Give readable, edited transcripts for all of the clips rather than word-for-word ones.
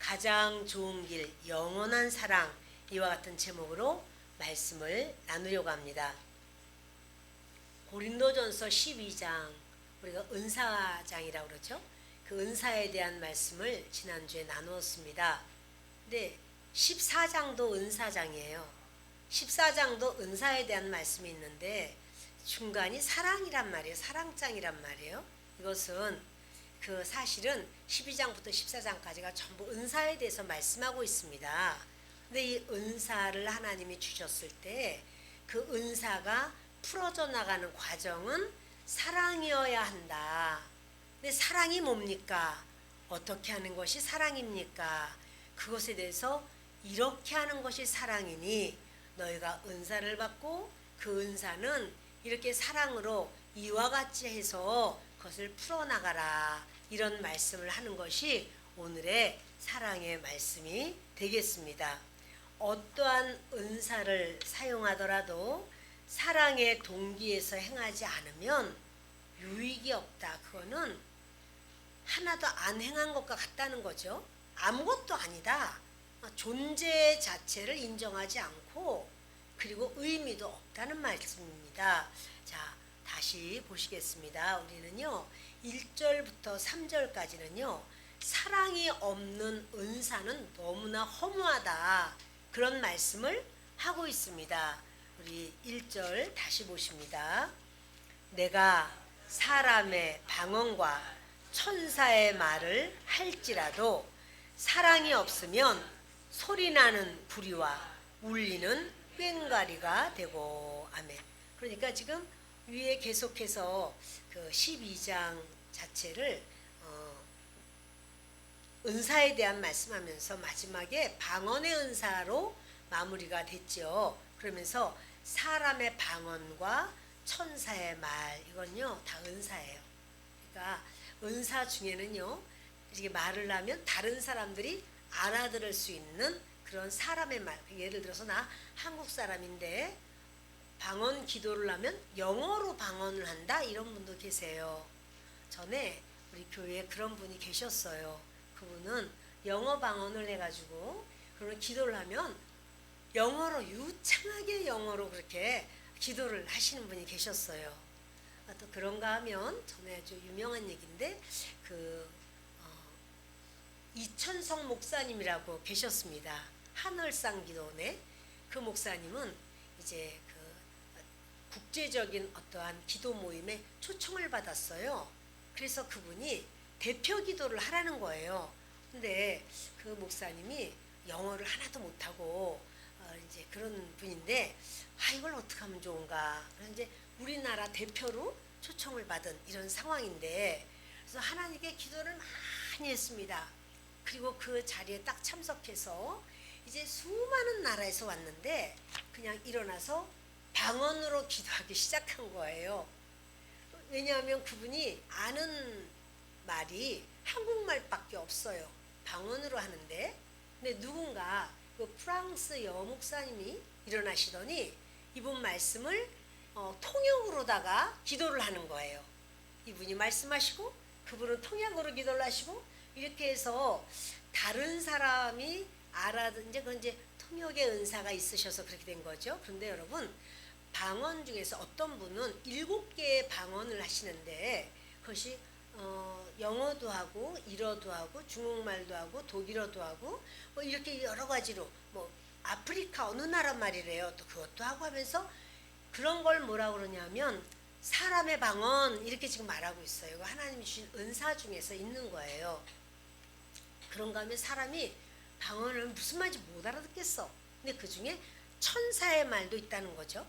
가장 좋은 길, 영원한 사랑 이와 같은 제목으로 말씀을 나누려고 합니다. 고린도전서 12장, 우리가 은사장이라고 그러죠. 그 은사에 대한 말씀을 지난주에 나누었습니다. 근데 14장도 은사장이에요. 14장도 은사에 대한 말씀이 있는데 중간이 사랑이란 말이에요. 사랑장이란 말이에요. 이것은 그 사실은 12장부터 14장까지가 전부 은사에 대해서 말씀하고 있습니다. 근데 이 은사를 하나님이 주셨을 때 그 은사가 풀어져 나가는 과정은 사랑이어야 한다. 근데 사랑이 뭡니까? 어떻게 하는 것이 사랑입니까? 그것에 대해서 이렇게 하는 것이 사랑이니 너희가 은사를 받고 그 은사는 이렇게 사랑으로 이와 같이 해서 그것을 풀어나가라. 이런 말씀을 하는 것이 오늘의 사랑의 말씀이 되겠습니다. 어떠한 은사를 사용하더라도 사랑의 동기에서 행하지 않으면 유익이 없다. 그거는 하나도 안 행한 것과 같다는 거죠. 아무것도 아니다. 존재 자체를 인정하지 않고 그리고 의미도 없다는 말씀입니다. 자, 다시 보시겠습니다. 우리는요 1절부터 3절까지는요 사랑이 없는 은사는 너무나 허무하다, 그런 말씀을 하고 있습니다. 우리 1절 다시 보십니다. 내가 사람의 방언과 천사의 말을 할지라도 사랑이 없으면 소리나는 구리와 울리는 꽹과리가 되고. 아멘. 그러니까 지금 위에 계속해서 그 12장 자체를 은사에 대한 말씀하면서 마지막에 방언의 은사로 마무리가 됐죠. 그러면서 사람의 방언과 천사의 말, 이건요 다 은사예요. 그러니까 은사 중에는요 이렇게 말을 하면 다른 사람들이 알아들을 수 있는 그런 사람의 말. 예를 들어서 나 한국 사람인데 방언 기도를 하면 영어로 방언을 한다, 이런 분도 계세요. 전에 우리 교회에 그런 분이 계셨어요. 그분은 영어 방언을 해가지고 그런 기도를 하면 영어로, 유창하게 영어로 그렇게 기도를 하시는 분이 계셨어요. 또 그런가 하면 전에 아주 유명한 얘기인데 이천성 목사님이라고 계셨습니다. 하늘상 기도원에. 그 목사님은 이제 국제적인 어떠한 기도 모임에 초청을 받았어요. 그래서 그분이 대표 기도를 하라는 거예요. 근데 그 목사님이 영어를 하나도 못하고 이제 그런 분인데 이걸 어떻게 하면 좋은가. 그래서 이제 우리나라 대표로 초청을 받은 이런 상황인데, 그래서 하나님께 기도를 많이 했습니다. 그리고 그 자리에 딱 참석해서 이제 수많은 나라에서 왔는데 그냥 일어나서 방언으로 기도하기 시작한 거예요. 왜냐하면 그분이 아는 말이 한국말밖에 없어요. 방언으로 하는데. 근데 누군가 그 프랑스 여목사님이 일어나시더니 이분 말씀을 통역으로다가 기도를 하는 거예요. 이분이 말씀하시고 그분은 통역으로 기도를 하시고, 이렇게 해서 다른 사람이 알아듣는, 이제 그건 이제 통역의 은사가 있으셔서 그렇게 된 거죠. 그런데 여러분, 방언 중에서 어떤 분은 7개의 방언을 하시는데 그것이 영어도 하고 일어도 하고 중국말도 하고 독일어도 하고 뭐 이렇게 여러 가지로, 뭐 아프리카 어느 나라 말이래요. 또 그것도 하고 하면서 그런 걸 뭐라고 그러냐면 사람의 방언, 이렇게 지금 말하고 있어요. 이거 하나님이 주신 은사 중에서 있는 거예요. 그런가 하면 사람이 방언을 무슨 말인지 못 알아듣겠어. 근데 그 중에 천사의 말도 있다는 거죠.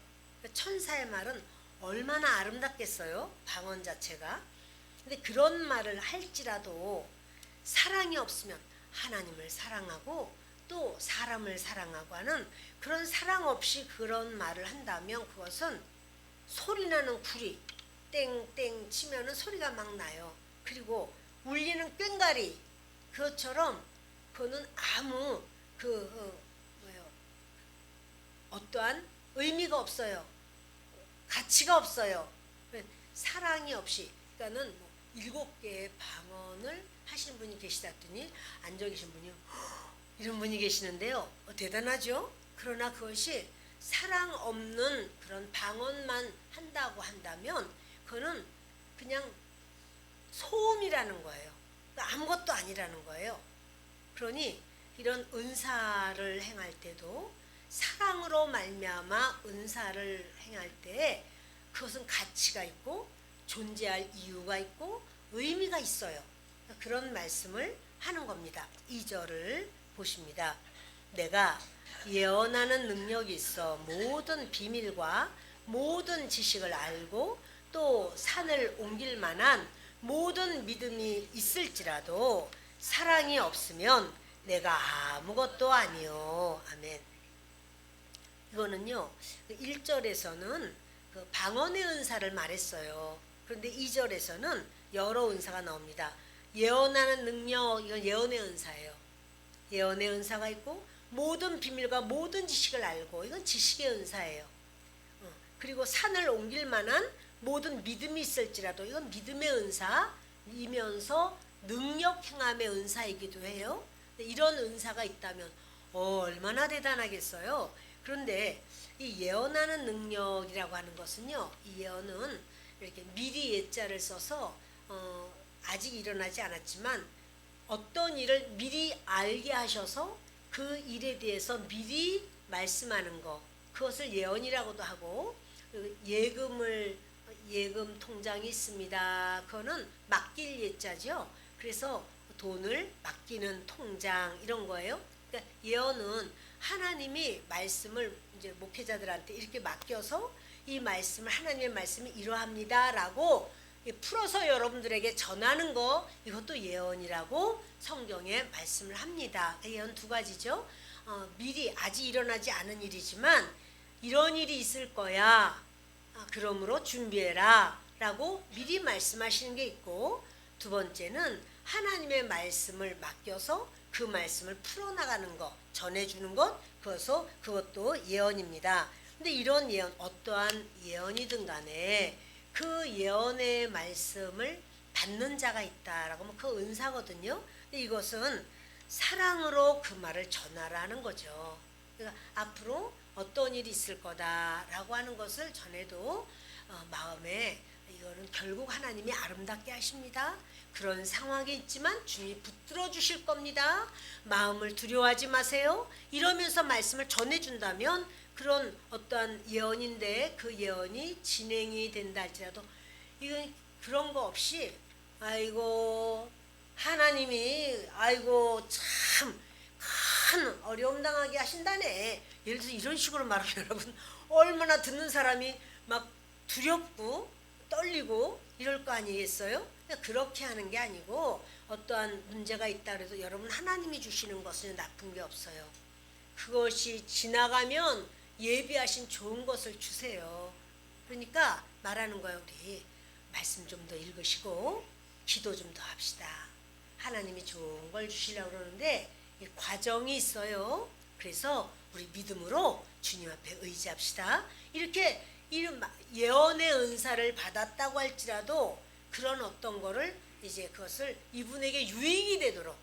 천사의 말은 얼마나 아름답겠어요, 방언 자체가. 근데 그런 말을 할지라도 사랑이 없으면 하나님을 사랑하고 또 사람을 사랑하고 하는 그런 사랑 없이 그런 말을 한다면 그것은 소리나는 구리, 땡땡 치면은 소리가 막 나요. 그리고 울리는 꽹과리, 그것처럼 그거는 아무 어떠한 의미가 없어요. 가치가 없어요. 사랑이 없이. 그러니까는 7개의 방언을 하시는 분이 계시다더니 앉아 계신 분이 이런 분이 계시는데요. 대단하죠? 그러나 그것이 사랑 없는 그런 방언만 한다고 한다면 그거는 그냥 소음이라는 거예요. 그러니까 아무것도 아니라는 거예요. 그러니 이런 은사를 행할 때도 사랑으로 말미암아 은사를 행할 때 그것은 가치가 있고 존재할 이유가 있고 의미가 있어요. 그런 말씀을 하는 겁니다. 2절을 보십니다. 내가 예언하는 능력이 있어 모든 비밀과 모든 지식을 알고 또 산을 옮길 만한 모든 믿음이 있을지라도 사랑이 없으면 내가 아무것도 아니요. 아멘. 이거는요. 1절에서는 그 방언의 은사를 말했어요. 그런데 2절에서는 여러 은사가 나옵니다. 예언하는 능력, 이건 예언의 은사예요. 예언의 은사가 있고 모든 비밀과 모든 지식을 알고, 이건 지식의 은사예요. 그리고 산을 옮길 만한 모든 믿음이 있을지라도, 이건 믿음의 은사이면서 능력 행함의 은사이기도 해요. 이런 은사가 있다면 얼마나 대단하겠어요. 그런데 이 예언하는 능력이라고 하는 것은요, 이 예언은 이렇게 미리 예자를 써서 아직 일어나지 않았지만 어떤 일을 미리 알게 하셔서 그 일에 대해서 미리 말씀하는 것, 그것을 예언이라고도 하고, 예금 통장이 있습니다. 그거는 맡길 예자죠. 그래서 돈을 맡기는 통장 이런 거예요. 그러니까 예언은 하나님이 말씀을 이제 목회자들한테 이렇게 맡겨서 이 말씀을, 하나님의 말씀이 이러합니다라고 풀어서 여러분들에게 전하는 거, 이것도 예언이라고 성경에 말씀을 합니다. 예언 두 가지죠. 미리 아직 일어나지 않은 일이지만 이런 일이 있을 거야. 그러므로 준비해라 라고 미리 말씀하시는 게 있고, 두 번째는 하나님의 말씀을 맡겨서 그 말씀을 풀어나가는 것, 전해주는 것, 그것도 예언입니다. 근데 이런 예언, 어떠한 예언이든 간에 그 예언의 말씀을 받는 자가 있다라고 하면 그 은사거든요. 근데 이것은 사랑으로 그 말을 전하라는 거죠. 그러니까 앞으로 어떤 일이 있을 거다라고 하는 것을 전해도 마음에, 이거는 결국 하나님이 아름답게 하십니다. 그런 상황이 있지만 주님이 붙들어 주실 겁니다. 마음을 두려워하지 마세요. 이러면서 말씀을 전해준다면 그런 어떠한 예언인데 그 예언이 진행이 된다 할지라도, 이건 그런 거 없이 아이고 하나님이 아이고 참 큰 어려움 당하게 하신다네, 예를 들어서 이런 식으로 말하면 여러분 얼마나 듣는 사람이 막 두렵고 떨리고 이럴 거 아니겠어요? 그렇게 하는 게 아니고, 어떠한 문제가 있다 그래도 여러분 하나님이 주시는 것은 나쁜 게 없어요. 그것이 지나가면 예비하신 좋은 것을 주세요. 그러니까 말하는 거예요. 우리 말씀 좀 더 읽으시고 기도 좀 더 합시다. 하나님이 좋은 걸 주시려고 그러는데 이 과정이 있어요. 그래서 우리 믿음으로 주님 앞에 의지합시다. 이렇게 예언의 은사를 받았다고 할지라도 그런 어떤 거를 이제 그것을 이분에게 유익이 되도록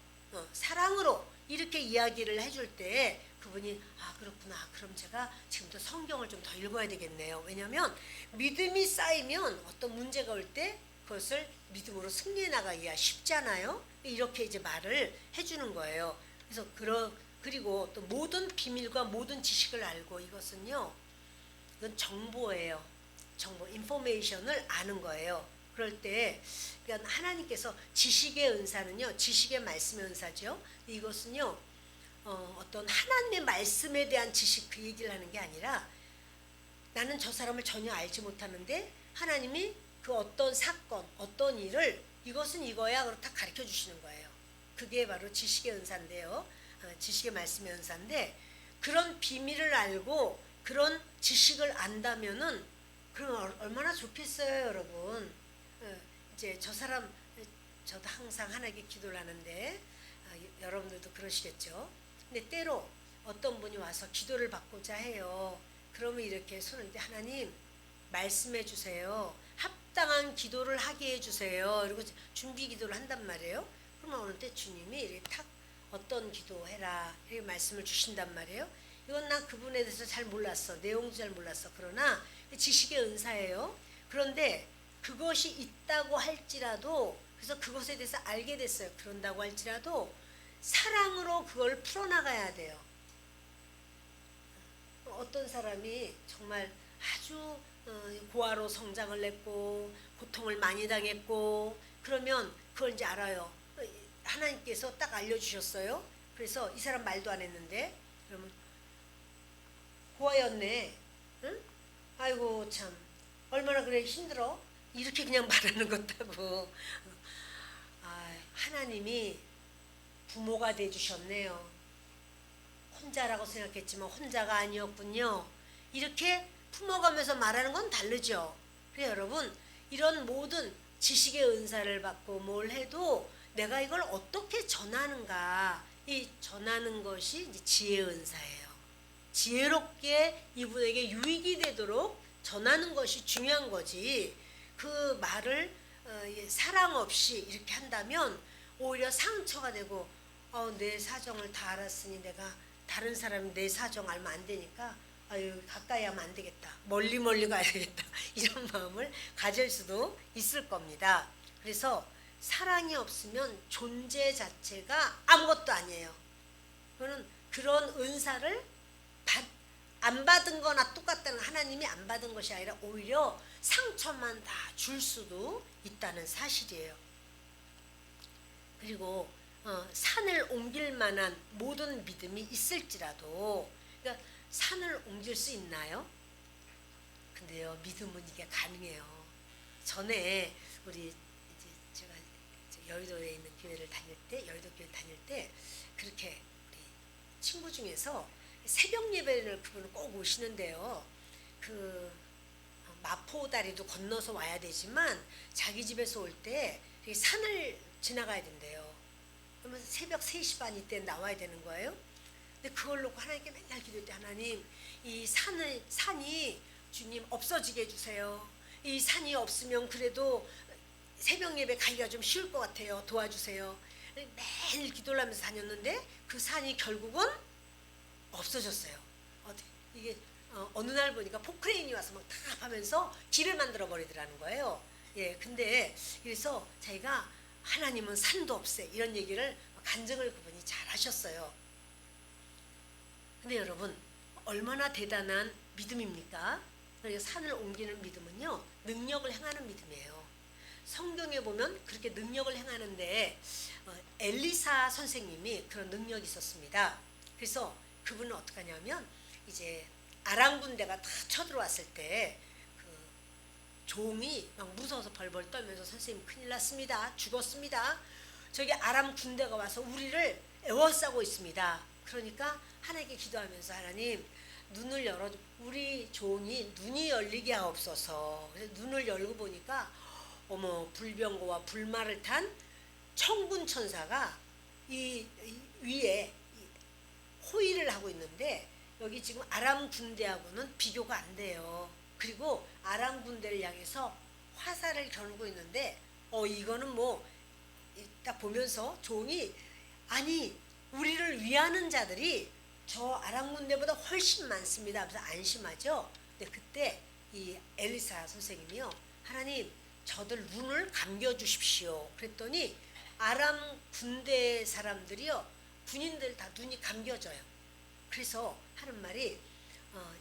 사랑으로 이렇게 이야기를 해줄 때 그분이 그렇구나, 그럼 제가 지금부터 성경을 좀 더 읽어야 되겠네요. 왜냐하면 믿음이 쌓이면 어떤 문제가 올 때 그것을 믿음으로 승리해 나가기가 쉽잖아요. 이렇게 이제 말을 해주는 거예요. 그래서 그리고 또 모든 비밀과 모든 지식을 알고, 이것은요, 이건 정보예요. 정보, 인포메이션을 아는 거예요. 그럴 때 그러니까 하나님께서 지식의 은사는요, 지식의 말씀의 은사죠. 이것은요, 어떤 하나님의 말씀에 대한 지식, 그 얘기를 하는 게 아니라 나는 저 사람을 전혀 알지 못하는데 하나님이 그 어떤 사건, 어떤 일을 이것은 이거야 그렇다 가르쳐 주시는 거예요. 그게 바로 지식의 은사인데요. 지식의 말씀의 은사인데, 그런 비밀을 알고 그런 지식을 안다면은 그럼 얼마나 좋겠어요, 여러분. 이제 저 사람, 저도 항상 하나님께 기도를 하는데 여러분들도 그러시겠죠. 근데 때로 어떤 분이 와서 기도를 받고자 해요. 그러면 이렇게 손을 이렇게, 하나님 말씀해 주세요. 합당한 기도를 하게 해 주세요. 그리고 준비 기도를 한단 말이에요. 그럼 나오는 때 주님이 이렇게 탁 어떤 기도해라 이렇게 말씀을 주신단 말이에요. 이건 나 그분에 대해서 잘 몰랐어. 내용도 잘 몰랐어. 그러나 지식의 은사예요. 그런데 그것이 있다고 할지라도 그래서 그것에 대해서 알게 됐어요. 그런다고 할지라도 사랑으로 그걸 풀어나가야 돼요. 어떤 사람이 정말 아주 고아로 성장을 했고 고통을 많이 당했고 그러면 그걸 이제 알아요. 하나님께서 딱 알려주셨어요. 그래서 이 사람 말도 안 했는데 그러면 고아였네. 응? 아이고 참 얼마나 그래 힘들어. 이렇게 그냥 말하는 것하고 하나님이 부모가 돼주셨네요. 혼자라고 생각했지만 혼자가 아니었군요. 이렇게 품어가면서 말하는 건 다르죠. 그래서 여러분 이런 모든 지식의 은사를 받고 뭘 해도 내가 이걸 어떻게 전하는가 이 전하는 것이 이제 지혜의 은사예요. 지혜롭게 이분에게 유익이 되도록 전하는 것이 중요한 거지. 그 말을 사랑 없이 이렇게 한다면 오히려 상처가 되고 내 사정을 다 알았으니 내가 다른 사람이 내 사정 알면 안 되니까 아유 가까이 하면 안 되겠다. 멀리 가야 되겠다. 이런 마음을 가질 수도 있을 겁니다. 그래서 사랑이 없으면 존재 자체가 아무것도 아니에요. 그거는 그런 은사를 안 받은 거나 똑같다는 하나님이 안 받은 것이 아니라 오히려 상처만 다 줄 수도 있다는 사실이에요. 그리고 산을 옮길 만한 모든 믿음이 있을지라도 그러니까 산을 옮길 수 있나요? 근데요 믿음은 이게 가능해요. 전에 우리 이제 제가 여의도에 있는 교회를 다닐 때 여의도 교회 다닐 때 그렇게 우리 친구 중에서 새벽 예배를 그분은 꼭 오시는데요. 그 마포다리도 건너서 와야 되지만 자기 집에서 올 때 산을 지나가야 된대요. 그러면 새벽 3시 반 이때 나와야 되는 거예요. 근데 그걸 놓고 하나님께 맨날 기도했대. 하나님 이 산이 주님 없어지게 해주세요. 이 산이 없으면 그래도 새벽 예배 가기가 좀 쉬울 것 같아요. 도와주세요. 매일 기도를 하면서 다녔는데 그 산이 결국은 없어졌어요. 이게 어느 날 보니까 포크레인이 와서 막 탁 하면서 길을 만들어 버리더라는 거예요. 예, 근데 그래서 자기가 하나님은 산도 없애 이런 얘기를 간증을 그분이 잘 하셨어요. 근데 여러분 얼마나 대단한 믿음입니까? 그러니까 산을 옮기는 믿음은요 능력을 행하는 믿음이에요. 성경에 보면 그렇게 능력을 행하는데 엘리사 선생님이 그런 능력이 있었습니다. 그래서 그분은 어떻게 하냐면 이제 아람 군대가 다 쳐들어왔을 때 그 종이 막 무서워서 벌벌 떨면서 선생님 큰일 났습니다. 죽었습니다. 저기 아람 군대가 와서 우리를 에워싸고 있습니다. 그러니까 하나님께 기도하면서 하나님 눈을 열어 우리 종이 눈이 열리게 하옵소서. 그래서 눈을 열고 보니까 어머 불병거와 불말을 탄 천군 천사가 이 위에 호위를 하고 있는데 여기 지금 아람 군대하고는 비교가 안 돼요. 그리고 아람 군대를 향해서 화살을 겨누고 있는데 이거는 뭐 딱 보면서 종이 아니 우리를 위하는 자들이 저 아람 군대보다 훨씬 많습니다. 그래서 안심하죠. 근데 그때 이 엘리사 선생님이요 하나님 저들 눈을 감겨 주십시오. 그랬더니 아람 군대 사람들이요 군인들 다 눈이 감겨져요. 그래서 하는 말이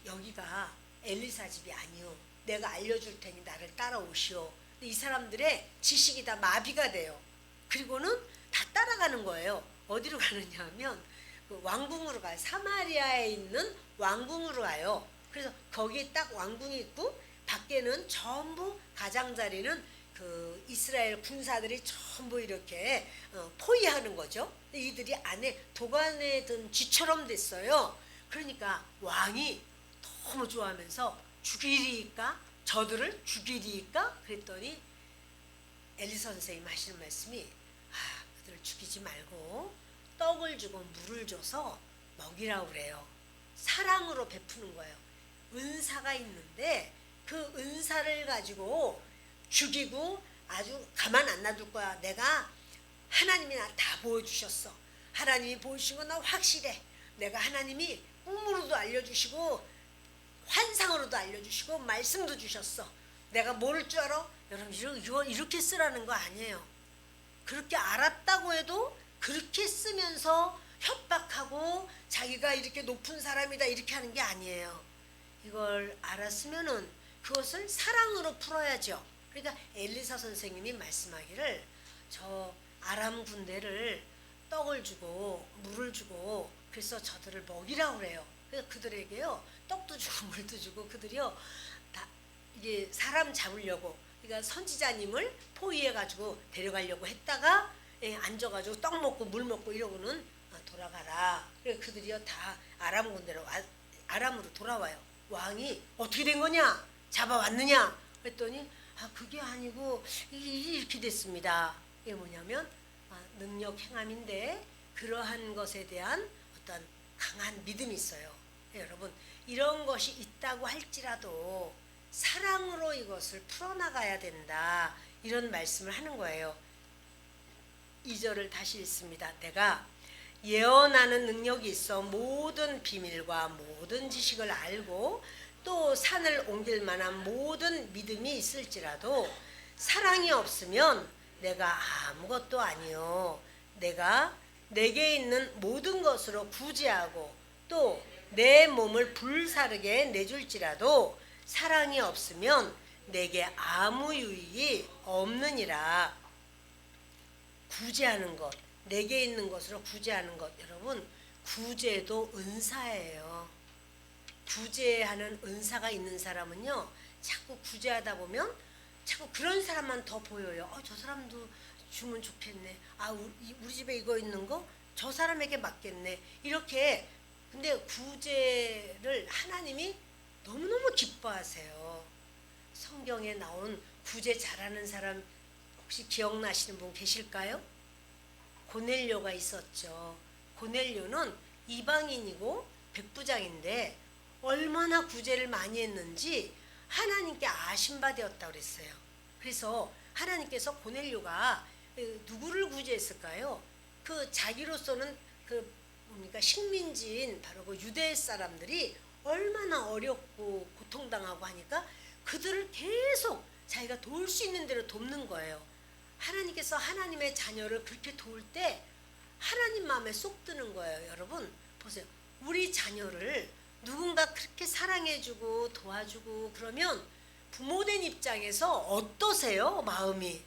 여기가 엘리사 집이 아니요 내가 알려줄 테니 나를 따라오시오. 이 사람들의 지식이 다 마비가 돼요. 그리고는 다 따라가는 거예요. 어디로 가느냐 하면 그 왕궁으로 가요. 사마리아에 있는 왕궁으로 가요. 그래서 거기에 딱 왕궁이 있고 밖에는 전부 가장자리는 그 이스라엘 군사들이 전부 이렇게 포위하는 거죠. 이들이 안에 도관에 든 쥐처럼 됐어요. 그러니까 왕이 너무 좋아하면서 죽이리까 저들을 죽이리까 그랬더니 엘리 선생님 하시는 말씀이 그들을 죽이지 말고 떡을 주고 물을 줘서 먹이라고 그래요. 사랑으로 베푸는 거예요. 은사가 있는데 그 은사를 가지고 죽이고 아주 가만 안 놔둘 거야. 내가 하나님이 나 다 보여주셨어. 하나님이 보여주신 건 나 확실해. 내가 하나님이 꿈으로도 알려주시고 환상으로도 알려주시고 말씀도 주셨어. 내가 모를 줄 알아? 여러분 이거 이렇게 쓰라는 거 아니에요. 그렇게 알았다고 해도 그렇게 쓰면서 협박하고 자기가 이렇게 높은 사람이다 이렇게 하는 게 아니에요. 이걸 알았으면은 그것을 사랑으로 풀어야죠. 그러니까 엘리사 선생님이 말씀하기를 저 아람 군대를 떡을 주고 물을 주고 그래서 저들을 먹이라고 그래요. 그래서 그들에게요 떡도 주고 물도 주고 그들이요 다 이게 사람 잡으려고 그러니까 선지자님을 포위해가지고 데려가려고 했다가 앉아가지고 떡 먹고 물 먹고 이러고는 돌아가라. 그래서 그들이요 다 아람 군대로 아람으로 돌아와요. 왕이 어떻게 된 거냐? 잡아왔느냐? 그랬더니 그게 아니고 이렇게 됐습니다. 이게 뭐냐면 능력 행함인데 그러한 것에 대한 어떤 강한 믿음이 있어요. 여러분 이런 것이 있다고 할지라도 사랑으로 이것을 풀어나가야 된다. 이런 말씀을 하는 거예요. 2절을 다시 읽습니다. 내가 예언하는 능력이 있어 모든 비밀과 모든 지식을 알고 또 산을 옮길 만한 모든 믿음이 있을지라도 사랑이 없으면 내가 아무것도 아니요. 내가 내게 있는 모든 것으로 구제하고 또 내 몸을 불사르게 내줄지라도 사랑이 없으면 내게 아무 유익이 없느니라. 구제하는 것, 내게 있는 것으로 구제하는 것. 여러분 구제도 은사예요. 구제하는 은사가 있는 사람은요 자꾸 구제하다 보면 자꾸 그런 사람만 더 보여요. 저 사람도 주면 좋겠네. 우리 집에 이거 있는 거 저 사람에게 맞겠네. 이렇게. 근데 구제를 하나님이 너무너무 기뻐하세요. 성경에 나온 구제 잘하는 사람 혹시 기억나시는 분 계실까요? 고넬료가 있었죠. 고넬료는 이방인이고 백부장인데 얼마나 구제를 많이 했는지 하나님께 아심바 되었다고 그랬어요. 그래서 하나님께서 고넬료가 누구를 구제했을까요? 그 자기로서는 뭡니까 식민지인 바로 그 유대 사람들이 얼마나 어렵고 고통당하고 하니까 그들을 계속 자기가 도울 수 있는 대로 돕는 거예요. 하나님께서 하나님의 자녀를 그렇게 도울 때 하나님 마음에 쏙 드는 거예요. 여러분 보세요. 우리 자녀를 누군가 그렇게 사랑해주고 도와주고 그러면 부모된 입장에서 어떠세요? 마음이.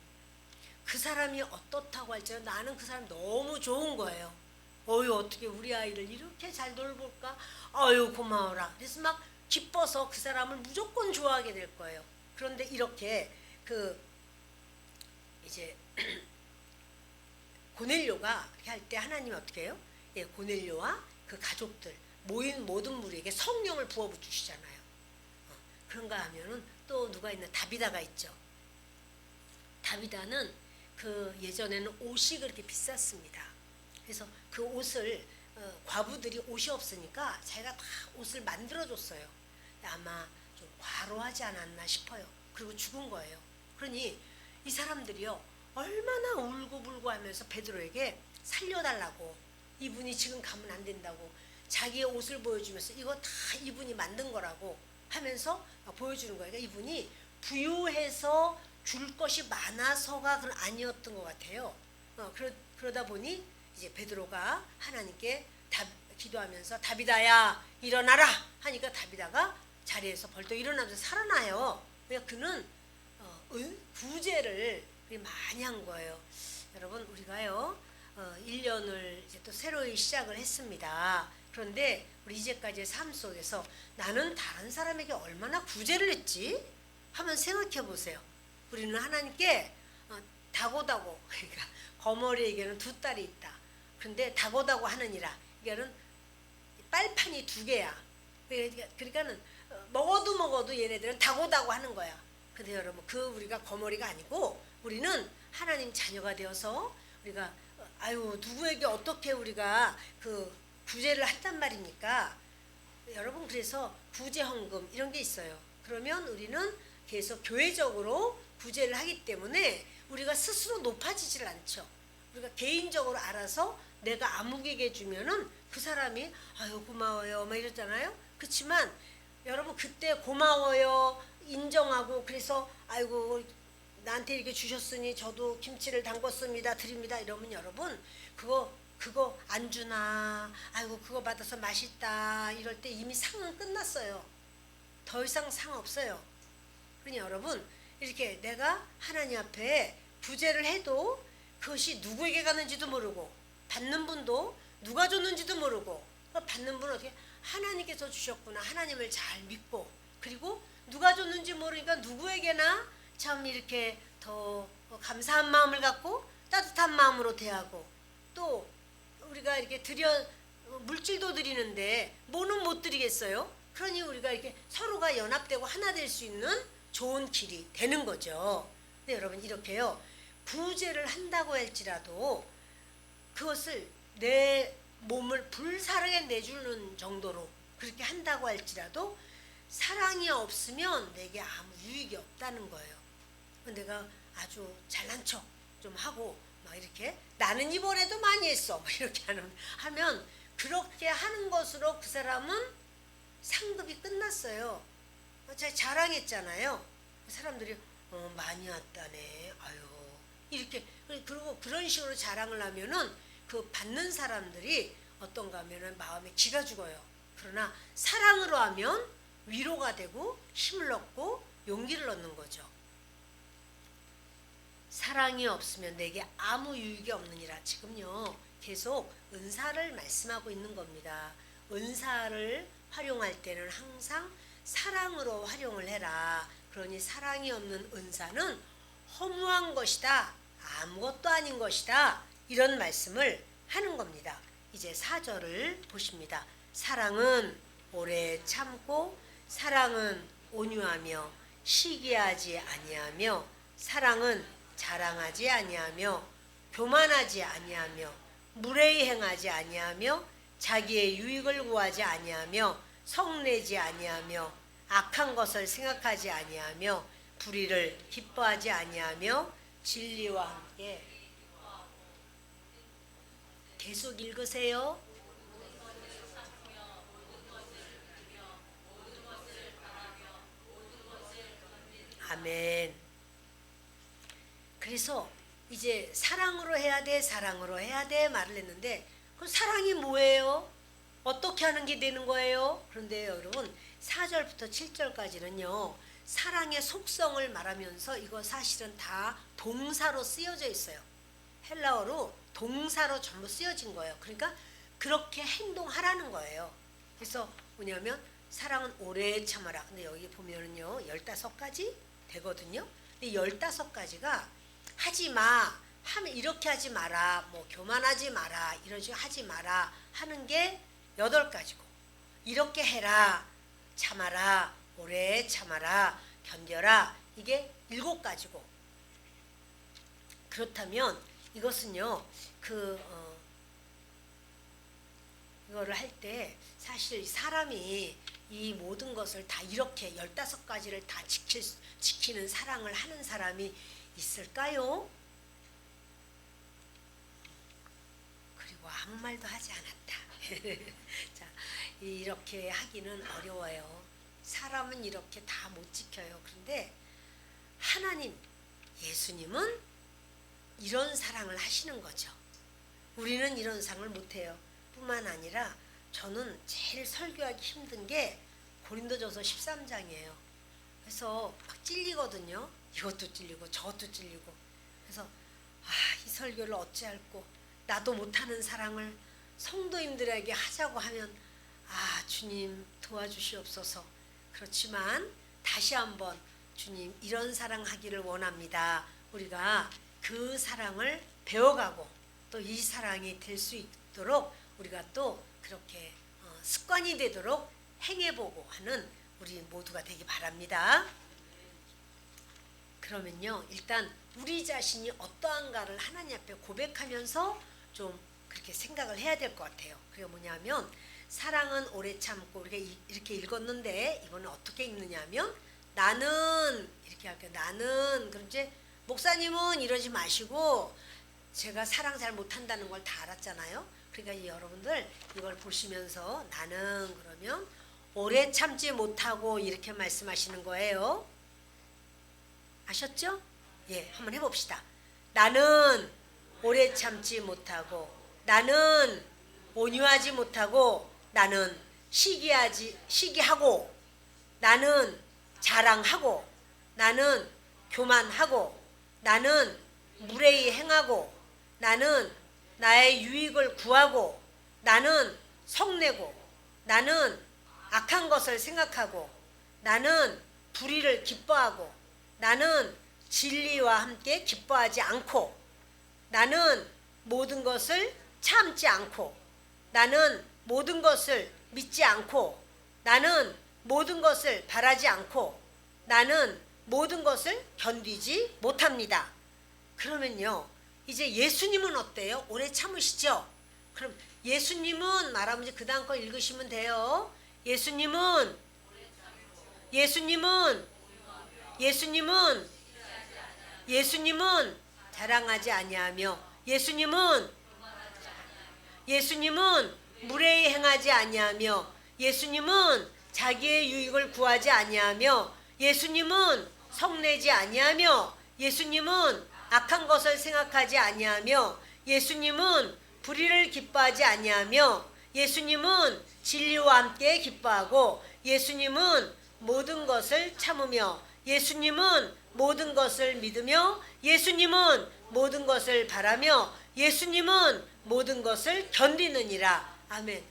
그 사람이 어떻다고 할지라도 나는 그 사람 너무 좋은 거예요. 어떻게 우리 아이를 이렇게 잘 돌볼까? 고마워라. 그래서 막 기뻐서 그 사람을 무조건 좋아하게 될 거예요. 그런데 이렇게 이제 고넬료가 그렇게 할 때 하나님이 어떻게 해요? 고넬료와 그 가족들 모인 모든 무리에게 성령을 부어 주시잖아요. 그런가 하면은 또 누가 있나? 다비다가 있죠. 다비다는 그 예전에는 옷이 그렇게 비쌌습니다. 그래서 그 옷을 과부들이 옷이 없으니까 자기가 다 옷을 만들어줬어요. 아마 좀 과로하지 않았나 싶어요. 그리고 죽은 거예요. 그러니 이 사람들이요 얼마나 울고불고 하면서 베드로에게 살려달라고, 이분이 지금 가면 안 된다고, 자기의 옷을 보여주면서 이거 다 이분이 만든 거라고 하면서 보여주는 거예요. 그러니까 이분이 부유해서 줄 것이 많아서가 아니었던 것 같아요. 그러다 보니 이제 베드로가 하나님께 기도하면서 다비다야 일어나라 하니까 다비다가 자리에서 벌떡 일어나면서 살아나요. 그러니까 그는 구제를 많이 한 거예요. 여러분 우리가요 1년을 이제 또 새로이 시작을 했습니다. 그런데 우리 이제까지의 삶 속에서 나는 다른 사람에게 얼마나 구제를 했지? 한번 생각해 보세요. 우리는 하나님께 다고다고, 그러니까 거머리에게는 두 딸이 있다. 그런데 다고다고 하느니라, 이거는 빨판이 두 개야. 그러니까는 먹어도 얘네들은 다고다고 하는 거야. 근데 여러분 우리가 거머리가 아니고 우리는 하나님 자녀가 되어서 우리가 누구에게 어떻게 우리가 구제를 한단 말입니까? 여러분 그래서 구제헌금 이런 게 있어요. 그러면 우리는 계속 교회적으로 구제를 하기 때문에 우리가 스스로 높아지질 않죠. 우리가 개인적으로 알아서 내가 아무개게 주면은 그 사람이 아유 고마워요 막 이러잖아요. 그렇지만 여러분 그때 고마워요 인정하고 그래서 아이고 나한테 이렇게 주셨으니 저도 김치를 담궜습니다 드립니다 이러면 여러분 그거 안 주나 아이고 그거 받아서 맛있다 이럴 때 이미 상은 끝났어요. 더 이상 상 없어요. 그러니 여러분 이렇게 내가 하나님 앞에 부재를 해도 그것이 누구에게 가는지도 모르고 받는 분도 누가 줬는지도 모르고 받는 분은 어떻게 하나님께서 주셨구나 하나님을 잘 믿고 그리고 누가 줬는지 모르니까 누구에게나 참 이렇게 더 감사한 마음을 갖고 따뜻한 마음으로 대하고 또 우리가 이렇게 물질도 드리는데 뭐는 못 드리겠어요? 그러니 우리가 이렇게 서로가 연합되고 하나 될 수 있는 좋은 길이 되는 거죠. 근데 여러분 이렇게요 부재를 한다고 할지라도 그것을 내 몸을 불사르게 내주는 정도로 그렇게 한다고 할지라도 사랑이 없으면 내게 아무 유익이 없다는 거예요. 내가 아주 잘난 척 좀 하고 막 이렇게 나는 이번에도 많이 했어 막 이렇게 하면 그렇게 하는 것으로 그 사람은 상급이 끝났어요. 제가 자랑했잖아요. 사람들이 많이 왔다네 아유 이렇게 그리고 그런 식으로 자랑을 하면은 그 받는 사람들이 어떤가 하면은 마음에 기가 죽어요. 그러나 사랑으로 하면 위로가 되고 힘을 얻고 용기를 얻는 거죠. 사랑이 없으면 내게 아무 유익이 없느니라. 지금요 계속 은사를 말씀하고 있는 겁니다. 은사를 활용할 때는 항상 사랑으로 활용을 해라. 그러니 사랑이 없는 은사는 허무한 것이다. 아무것도 아닌 것이다. 이런 말씀을 하는 겁니다. 이제 4절을 보십니다. 사랑은 오래 참고 사랑은 온유하며 시기하지 아니하며 사랑은 자랑하지 아니하며 교만하지 아니하며 무례히 행하지 아니하며 자기의 유익을 구하지 아니하며 성내지 아니하며 악한 것을 생각하지 아니하며 불의를 기뻐하지 아니하며 진리와 함께 계속 읽으세요. 아멘. 그래서 이제 사랑으로 해야 돼 사랑으로 해야 돼 말을 했는데 그 사랑이 뭐예요? 어떻게 하는 게 되는 거예요? 그런데 여러분 4절부터 7절까지는요 사랑의 속성을 말하면서 이거 사실은 다 동사로 쓰여져 있어요. 헬라어로 동사로 전부 쓰여진 거예요. 그러니까 그렇게 행동하라는 거예요. 그래서 뭐냐면 사랑은 오래 참아라. 근데 여기 보면은요 15가지 되거든요. 근데 15가지가 하지 마 하면 이렇게 하지 마라 뭐 교만하지 마라 이런 식으로 하지 마라 하는 게 8가지고 이렇게 해라 참아라 오래 참아라 견뎌라 이게 7가지고 그렇다면 이것은요 이거를 할 때 사실 사람이 이 모든 것을 다 이렇게 15가지를 다 지키는 사랑을 하는 사람이 있을까요? 그리고 아무 말도 하지 않았다. 자, 이렇게 하기는 어려워요. 사람은 이렇게 다 못 지켜요. 그런데 하나님, 예수님은 이런 사랑을 하시는 거죠. 우리는 이런 사랑을 못해요. 뿐만 아니라 저는 제일 설교하기 힘든 게 고린도전서 13장이에요. 그래서 막 찔리거든요. 이것도 찔리고 저것도 찔리고. 그래서 이 설교를 어찌할꼬 나도 못하는 사랑을 성도님들에게 하자고 하면 주님 도와주시옵소서. 그렇지만 다시 한번 주님 이런 사랑하기를 원합니다. 우리가 그 사랑을 배워가고 또 이 사랑이 될 수 있도록 우리가 또 그렇게 습관이 되도록 행해보고 하는 우리 모두가 되기 바랍니다. 그러면요 일단 우리 자신이 어떠한가를 하나님 앞에 고백하면서 좀 그렇게 생각을 해야 될 것 같아요. 그게 뭐냐면 사랑은 오래 참고 우리가 이렇게 읽었는데 이거는 어떻게 읽느냐면 나는 이렇게 할게요. 나는 그럼 이제 목사님은 이러지 마시고 제가 사랑 잘 못한다는 걸 다 알았잖아요. 그러니까 여러분들 이걸 보시면서 나는 그러면 오래 참지 못하고 이렇게 말씀하시는 거예요. 아셨죠? 예, 한번 해봅시다. 나는 오래 참지 못하고, 나는 온유하지 못하고, 나는 시기하고, 나는 자랑하고, 나는 교만하고, 나는 무례히 행하고, 나는 나의 유익을 구하고, 나는 성내고, 나는 악한 것을 생각하고, 나는 불의를 기뻐하고, 나는 진리와 함께 기뻐하지 않고, 나는 모든 것을 참지 않고, 나는 모든 것을 믿지 않고, 나는 모든 것을 바라지 않고, 나는 모든 것을 견디지 못합니다. 그러면요, 이제 예수님은 어때요? 오래 참으시죠? 그럼 예수님은 말하면 이제 그 다음 거 읽으시면 돼요. 예수님은 자랑하지 아니하며, 예수님은 무례히 행하지 아니하며, 예수님은 자기의 유익을 구하지 아니하며, 예수님은 성내지 아니하며, 예수님은 악한 것을 생각하지 아니하며, 예수님은 불의를 기뻐하지 아니하며, 예수님은 진리와 함께 기뻐하고, 예수님은 모든 것을 참으며, 예수님은 모든 것을 믿으며, 예수님은 모든 것을 바라며, 예수님은 모든 것을 견디느니라. 아멘.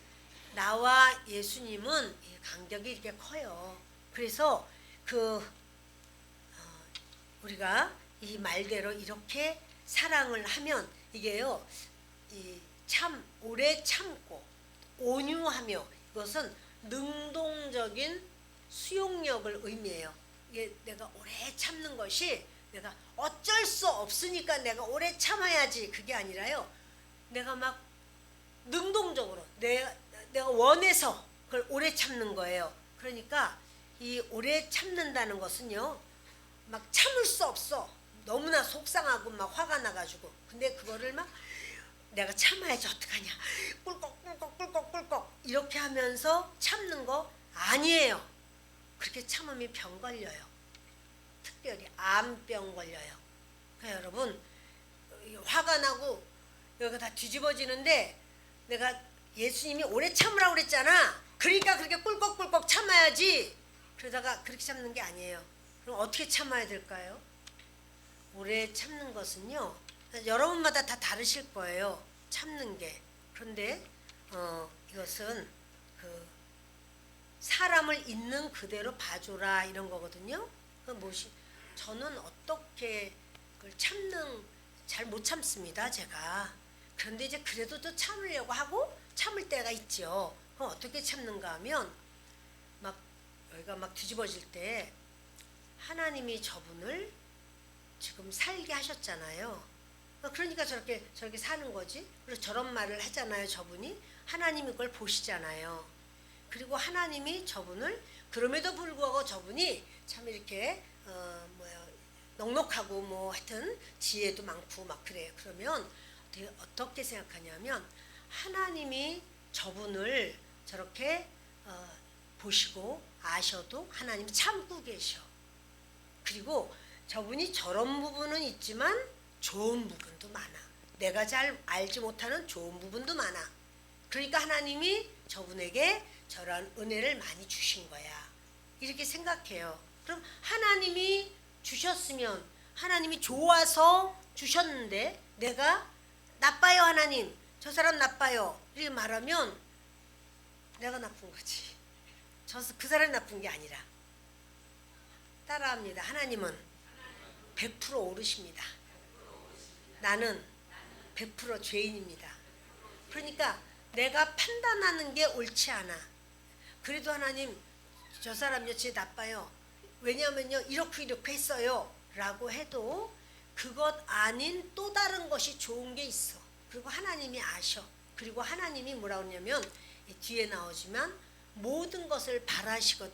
나와 예수님은 간격이 이렇게 커요. 그래서 우리가 이 말대로 이렇게 사랑을 하면 이게요, 참 오래 참고 온유하며, 이것은 능동적인 수용력을 의미해요. 이게 내가 오래 참는 것이 내가 어쩔 수 없으니까 내가 오래 참아야지, 그게 아니라요, 내가 막 능동적으로 내가 원해서 그걸 오래 참는 거예요. 그러니까 이 오래 참는다는 것은요, 막 참을 수 없어. 너무나 속상하고 막 화가 나가지고. 근데 그거를 막 내가 참아야지 어떡하냐, 꿀꺽꿀꺽 이렇게 하면서 참는 거 아니에요. 그렇게 참으면 병 걸려요. 특별히 암병 걸려요. 그러니까 여러분, 화가 나고 여기가 다 뒤집어지는데 내가 예수님이 오래 참으라고 그랬잖아. 그러니까 그렇게 꿀꺽꿀꺽 참아야지. 그러다가 그렇게 참는 게 아니에요. 그럼 어떻게 참아야 될까요? 오래 참는 것은요, 여러분마다 다 다르실 거예요. 참는 게. 그런데 이것은 사람을 있는 그대로 봐줘라, 이런 거거든요. 저는 어떻게 그걸 잘 못 참습니다, 제가. 그런데 이제 그래도 또 참으려고 하고 참을 때가 있죠. 그럼 어떻게 참는가 하면, 막 여기가 막 뒤집어질 때 하나님이 저분을 지금 살게 하셨잖아요. 그러니까 저렇게 사는 거지. 그리고 저런 말을 하잖아요, 저분이. 하나님이 그걸 보시잖아요. 그리고 하나님이 저분을, 그럼에도 불구하고 저분이 참 이렇게 넉넉하고 뭐 하여튼 지혜도 많고 막 그래요. 그러면 어떻게 생각하냐면, 하나님이 저분을 저렇게 보시고 아셔도 하나님이 참고 계셔. 그리고 저분이 저런 부분은 있지만 좋은 부분도 많아. 내가 잘 알지 못하는 좋은 부분도 많아. 그러니까 하나님이 저분에게 저런 은혜를 많이 주신 거야. 이렇게 생각해요. 그럼 하나님이 주셨으면, 하나님이 좋아서 주셨는데 내가 나빠요, 하나님, 저 사람 나빠요, 이렇게 말하면 내가 나쁜 거지. 그 사람이 나쁜 게 아니라. 따라합니다. 하나님은 100% 옳으십니다. 나는 100% 죄인입니다. 그러니까 내가 판단하는 게 옳지 않아. 그래도 하나님, 저 사람 여친 나빠요, 왜냐하면요 이렇게 했어요 라고 해도 그것 아닌 또 다른 것이 좋은 게 있어. 그리고 하나님이 아셔. 그리고 하나님이 뭐라고 하냐면, 뒤에 나오지만 모든 것을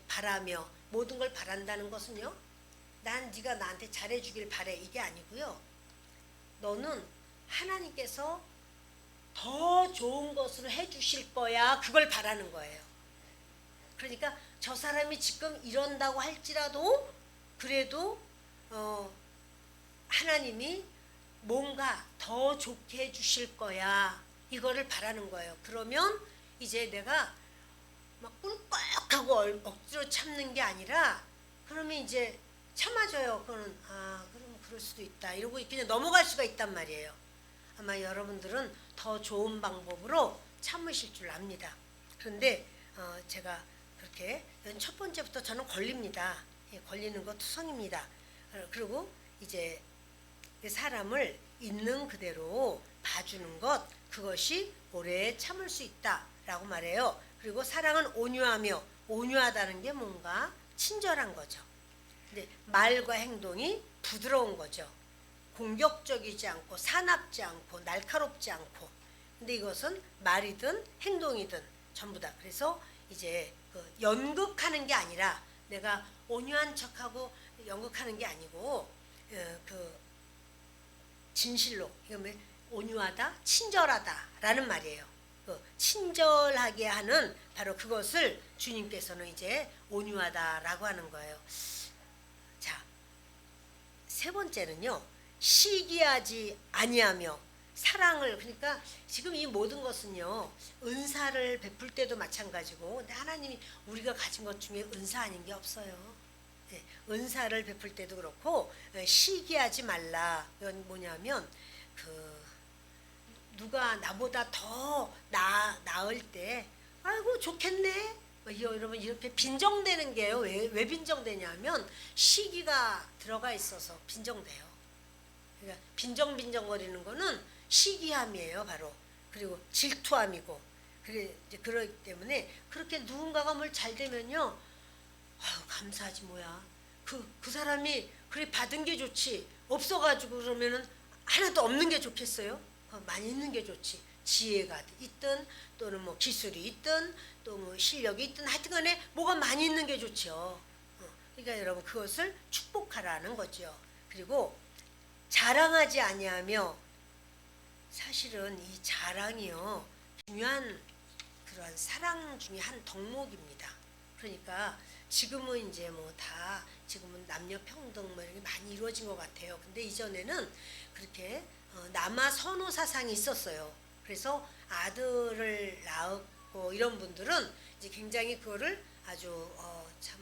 바라며, 모든 걸 바란다는 것은요, 난 네가 나한테 잘해주길 바래, 이게 아니고요, 너는 하나님께서 더 좋은 것을 해주실 거야. 그걸 바라는 거예요. 그러니까 저 사람이 지금 이런다고 할지라도 그래도 하나님이 뭔가 더 좋게 해주실 거야. 이거를 바라는 거예요. 그러면 이제 내가 막 꿀꺽하고 억지로 참는 게 아니라 그러면 이제 참아줘요. 그거는 그럼 그럴 수도 있다. 이러고 그냥 넘어갈 수가 있단 말이에요. 아마 여러분들은 더 좋은 방법으로 참으실 줄 압니다. 그런데 제가 그렇게 첫 번째부터 저는 걸립니다. 걸리는 거 투성입니다. 그리고 이제 사람을 있는 그대로 봐주는 것, 그것이 오래 참을 수 있다라고 말해요. 그리고 사랑은 온유하며, 온유하다는 게 뭔가 친절한 거죠. 근데 말과 행동이 부드러운 거죠. 공격적이지 않고 사납지 않고 날카롭지 않고. 근데 이것은 말이든 행동이든 전부 다. 그래서 이제 연극하는 게 아니라 내가 온유한 척하고 연극하는 게 아니고 진실로 이거면 온유하다, 친절하다라는 말이에요. 친절하게 하는 바로 그것을 주님께서는 이제 온유하다라고 하는 거예요. 자, 세 번째는요. 시기하지 아니하며 사랑을, 그러니까 지금 이 모든 것은요. 은사를 베풀 때도 마찬가지고, 근데 하나님이 우리가 가진 것 중에 은사 아닌 게 없어요. 네, 은사를 베풀 때도 그렇고 시기하지 말라. 이건 뭐냐면 누가 나보다 더 나을 때 아이고 좋겠네. 여러분 이렇게 빈정대는 게요. 왜 빈정대냐면 시기가 들어가 있어서 빈정돼요. 그러니까 빈정거리는 거는 시기함이에요, 바로. 그리고 질투함이고. 그렇기 때문에 그렇게 누군가가 뭘 잘 되면요. 감사하지 뭐야. 그 사람이 그래 받은 게 좋지. 없어가지고 그러면은 하나도 없는 게 좋겠어요? 많이 있는 게 좋지. 지혜가 있든 또는 뭐 기술이 있든 또 뭐 실력이 있든 하여튼간에 뭐가 많이 있는 게 좋죠. 그러니까 여러분 그것을 축복하라는 거죠. 그리고 자랑하지 아니하며, 사실은 이 자랑이요 중요한 그러한 사랑 중에 한 덕목입니다. 그러니까 지금은 이제 뭐 다 지금은 남녀 평등 뭐 이런 게 많이 이루어진 것 같아요. 근데 이전에는 그렇게 남아 선호 사상이 있었어요. 그래서 아들을 낳았고 이런 분들은 이제 굉장히 그거를 아주 참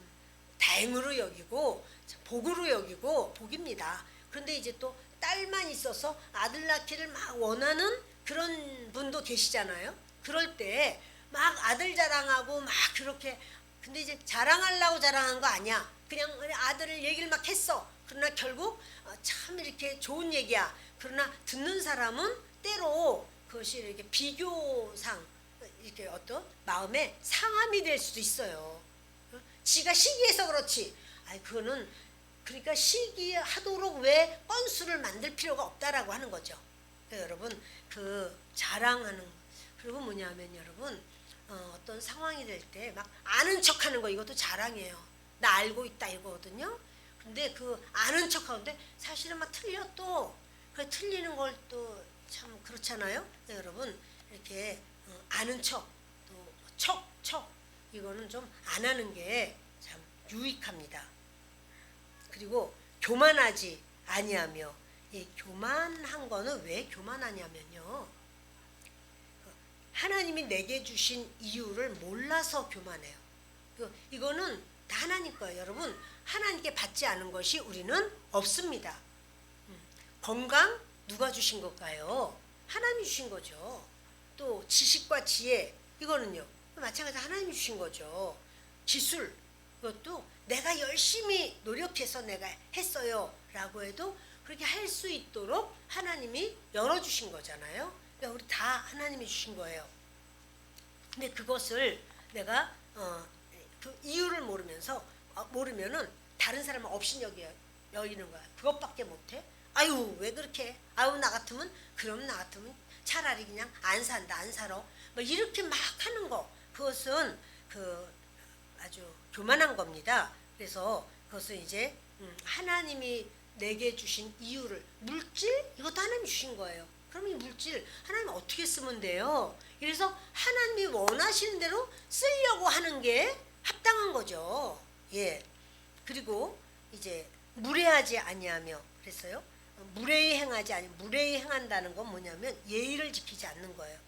다행으로 여기고 참 복으로 여기고 복입니다. 그런데 이제 또 딸만 있어서 아들 낳기를 막 원하는 그런 분도 계시잖아요. 그럴 때 막 아들 자랑하고 막 그렇게, 근데 이제 자랑하려고 자랑한 거 아니야. 그냥 아들을 얘기를 막 했어. 그러나 결국 참 이렇게 좋은 얘기야. 그러나 듣는 사람은 때로 그것이 이렇게 비교상 이렇게 어떤 마음에 상함이 될 수도 있어요. 지가 시기해서 그렇지. 그거는 그러니까 시기하도록 왜 건수를 만들 필요가 없다라고 하는 거죠. 그러니까 여러분 자랑하는, 그리고 뭐냐면 여러분 어떤 상황이 될 때 막 아는 척하는 거, 이것도 자랑이에요. 나 알고 있다 이거거든요. 근데 아는 척하는데 사실은 막 틀려 또. 그 틀리는 걸 또 참 그렇잖아요. 네, 여러분 이렇게 아는 척, 또 척 이거는 좀 안 하는 게 참 유익합니다. 그리고 교만하지 아니하며, 이 교만한 거는 왜 교만하냐면요. 하나님이 내게 주신 이유를 몰라서 교만해요. 이거는 다 하나님 거예요. 여러분 하나님께 받지 않은 것이 우리는 없습니다. 건강 누가 주신 걸까요? 하나님이 주신 거죠. 또 지식과 지혜, 이거는요 마찬가지로 하나님이 주신 거죠. 기술, 그것도 내가 열심히 노력해서 내가 했어요 라고 해도 그렇게 할 수 있도록 하나님이 열어주신 거잖아요. 그러니까 우리 다 하나님이 주신 거예요. 근데 그것을 내가 그 이유를 모르면은 다른 사람은 업신여기는 거야. 그것밖에 못해? 아유 왜 그렇게 해? 아유 나 같으면 차라리 그냥 안 산다, 안 살아. 뭐 이렇게 막 하는 거, 그것은 아주 교만한 겁니다. 그래서 그것은 이제 하나님이 내게 주신 이유를, 물질 이것도 하나님이 주신 거예요. 그럼 이 물질 하나님 어떻게 쓰면 돼요? 그래서 하나님이 원하시는 대로 쓰려고 하는 게 합당한 거죠. 예. 그리고 이제 무례하지 아니하며 그랬어요. 무례히 행하지 아니 무례히 행한다는 건 뭐냐면 예의를 지키지 않는 거예요.